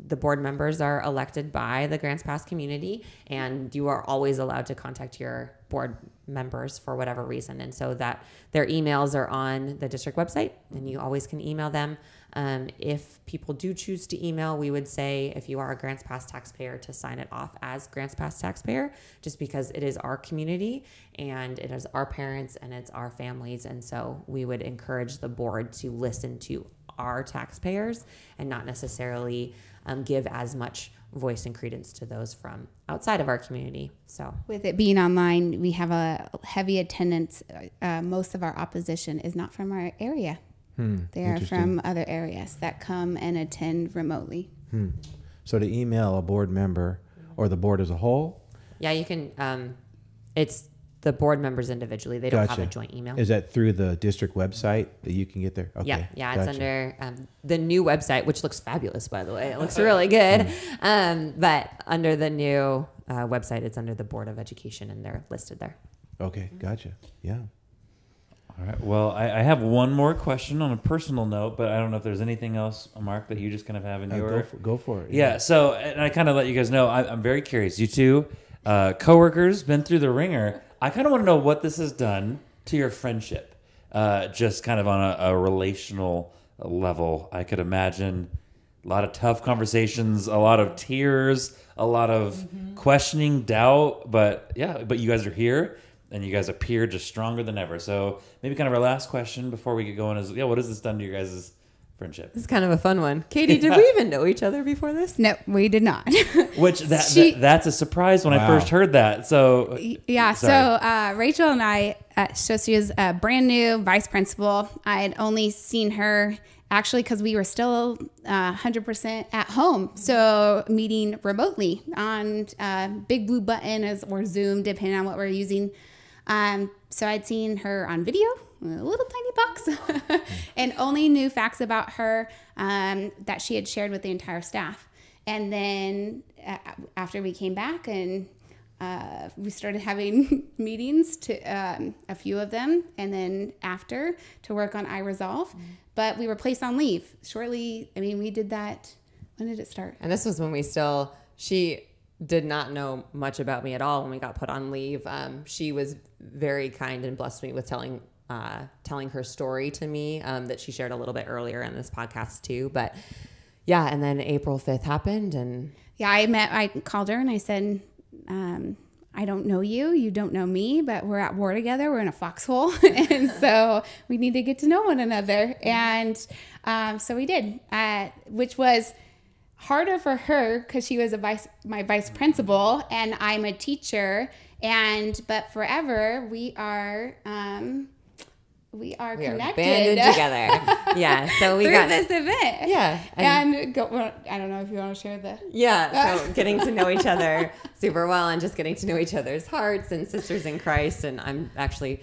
the board members are elected by the Grants Pass community, and you are always allowed to contact your board members for whatever reason. And so that their emails are on the district website, and you always can email them. If people do choose to email, we would say, if you are a Grants Pass taxpayer, to sign it off as Grants Pass taxpayer, just because it is our community and it is our parents and it's our families. And so we would encourage the board to listen to our taxpayers and not necessarily give as much voice and credence to those from outside of our community. So With it being online, we have a heavy attendance. Most of our opposition is not from our area. They are from other areas that come and attend remotely. So to email a board member or the board as a whole? yeah, you can, it's the board members individually. They don't have a joint email. Is that through the district website that you can get there? Okay. Yeah, it's under the new website, which looks fabulous, by the way. It looks really good. But under the new website, it's under the Board of Education, and they're listed there. Okay, gotcha. Yeah. All right. Well, I have one more question on a personal note, but I don't know if there's anything else, Mark, that you just kind of have in your... Go for it. Yeah. So, and I kind of let you guys know, I'm very curious. You two, coworkers, been through the ringer. I kind of want to know what this has done to your friendship, just kind of on a relational level. I could imagine a lot of tough conversations, a lot of tears, a lot of questioning, doubt. But you guys are here, and you guys appear just stronger than ever. So maybe kind of our last question before we get going is, what has this done to your guys' friendship? This is kind of a fun one. Katie, did we even know each other before this? No, we did not. Which that's a surprise when I first heard that. So yeah, sorry. so Rachel and I, so she was a brand new vice principal. I had only seen her actually because we were still 100% at home. So meeting remotely on Big Blue Button or Zoom, depending on what we're using. So I'd seen her on video, a little tiny box, and only knew facts about her that she had shared with the entire staff. And then after we came back and we started having meetings, to a few of them, and then after to work on iResolve. But we were placed on leave shortly. I mean, we did that. When did it start? And this was when she did not know much about me at all when we got put on leave. She was very kind and blessed me with telling her story to me that she shared a little bit earlier in this podcast too. But yeah, and then April 5th happened, and I called her and I said, I don't know you, you don't know me, but we're at war together. We're in a foxhole. And so we need to get to know one another. And so we did, which was harder for her because she was my vice principal and I'm a teacher. But forever we are connected, banded together. Yeah, so we got this event. Yeah, and I don't know if you want to share the. Yeah, so getting to know each other super well and just getting to know each other's hearts and sisters in Christ. And I'm actually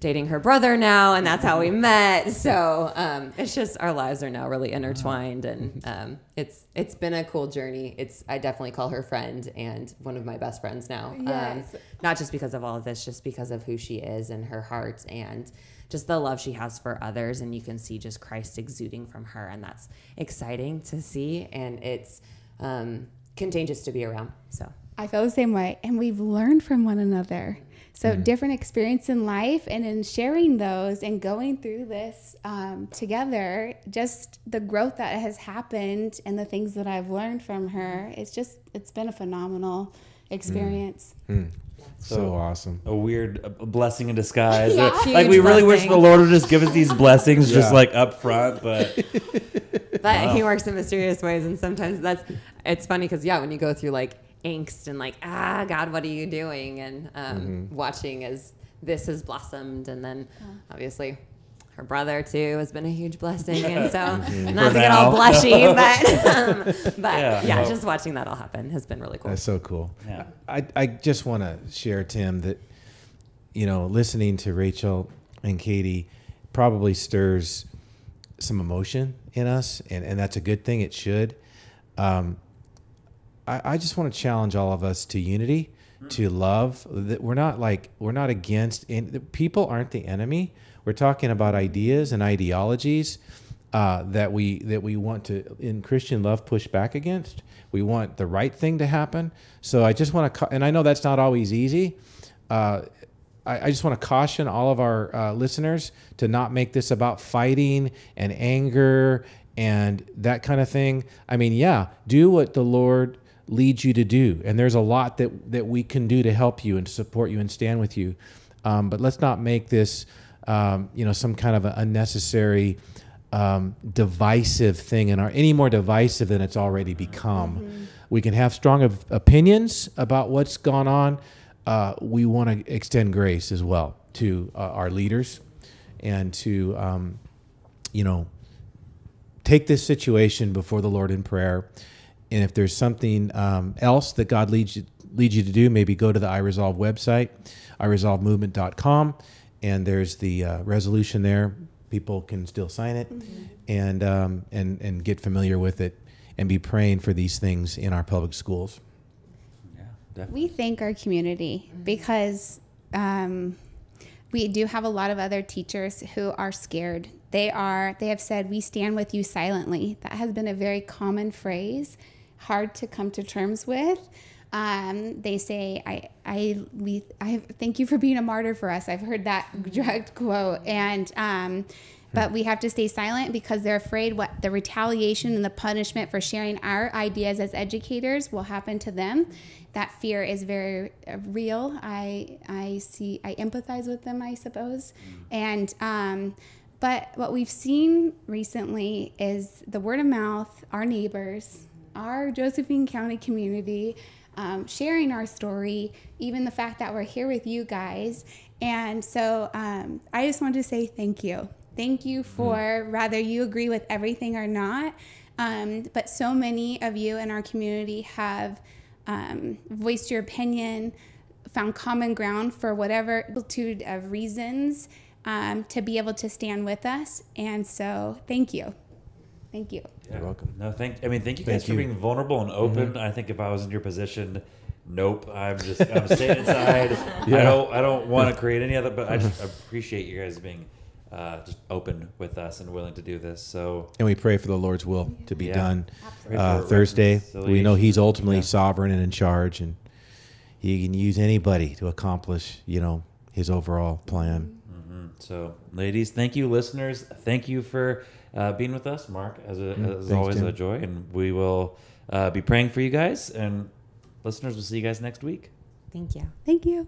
dating her brother now, and that's how we met. So it's just our lives are now really intertwined, and it's been a cool journey. I definitely call her friend and one of my best friends now. Yes. Not just because of all of this, just because of who she is and her heart and just the love she has for others. And you can see just Christ exuding from her, and that's exciting to see, and it's contagious to be around. So I feel the same way. And we've learned from one another. So different experience in life, and in sharing those and going through this together, just the growth that has happened and the things that I've learned from her, it's been a phenomenal experience. So awesome. A blessing in disguise. Yeah. Like we really wish the Lord would just give us these blessings just like up front, but He works in mysterious ways, and sometimes it's funny because when you go through like angst and like, God, what are you doing? And watching as this has blossomed, and then obviously her brother too has been a huge blessing, and so not to get all blushy, but just watching that all happen has been really cool. That's so cool. Yeah. I just want to share, Tim, that listening to Rachel and Katie probably stirs some emotion in us, and that's a good thing. It should. I just want to challenge all of us to unity, to love. That we're not against. People aren't the enemy. We're talking about ideas and ideologies that we want to, in Christian love, push back against. We want the right thing to happen. So I just want to, and I know that's not always easy. I just want to caution all of our listeners to not make this about fighting and anger and that kind of thing. I mean, do what the Lord leads you to do. And there's a lot that we can do to help you and support you and stand with you. But let's not make this, some kind of an unnecessary, divisive thing any more divisive than it's already become. We can have strong opinions about what's gone on. We want to extend grace as well to our leaders, and to, take this situation before the Lord in prayer. And if there's something else that God leads you to do, maybe go to the iResolve website, iResolveMovement.com, and there's the resolution there. People can still sign it and get familiar with it, and be praying for these things in our public schools. Yeah, definitely. We thank our community because we do have a lot of other teachers who are scared. They have said, "We stand with you silently." That has been a very common phrase, hard to come to terms with. They say, I thank you for being a martyr for us. I've heard that direct quote. And, but we have to stay silent because they're afraid what the retaliation and the punishment for sharing our ideas as educators will happen to them. That fear is very real. I empathize with them, I suppose. And, but what we've seen recently is the word of mouth, our neighbors, our Josephine County community, sharing our story, even the fact that we're here with you guys. And so I just wanted to say thank you. Thank you for, whether you agree with everything or not, but so many of you in our community have voiced your opinion, found common ground for whatever multitude of reasons to be able to stand with us. And so thank you. Thank you. Yeah. You're welcome. No, thank you guys for being vulnerable and open. I think if I was in your position, nope, I'm staying inside. I don't want to create any other, but I just appreciate you guys being just open with us and willing to do this. So, and we pray for the Lord's will to be done Thursday. We know He's ultimately sovereign and in charge, and He can use anybody to accomplish, His overall plan. So, ladies, thank you. Listeners, thank you for being with us. Mark, as always, Tim. A joy. And we will be praying for you guys. And listeners, we'll see you guys next week. Thank you. Thank you.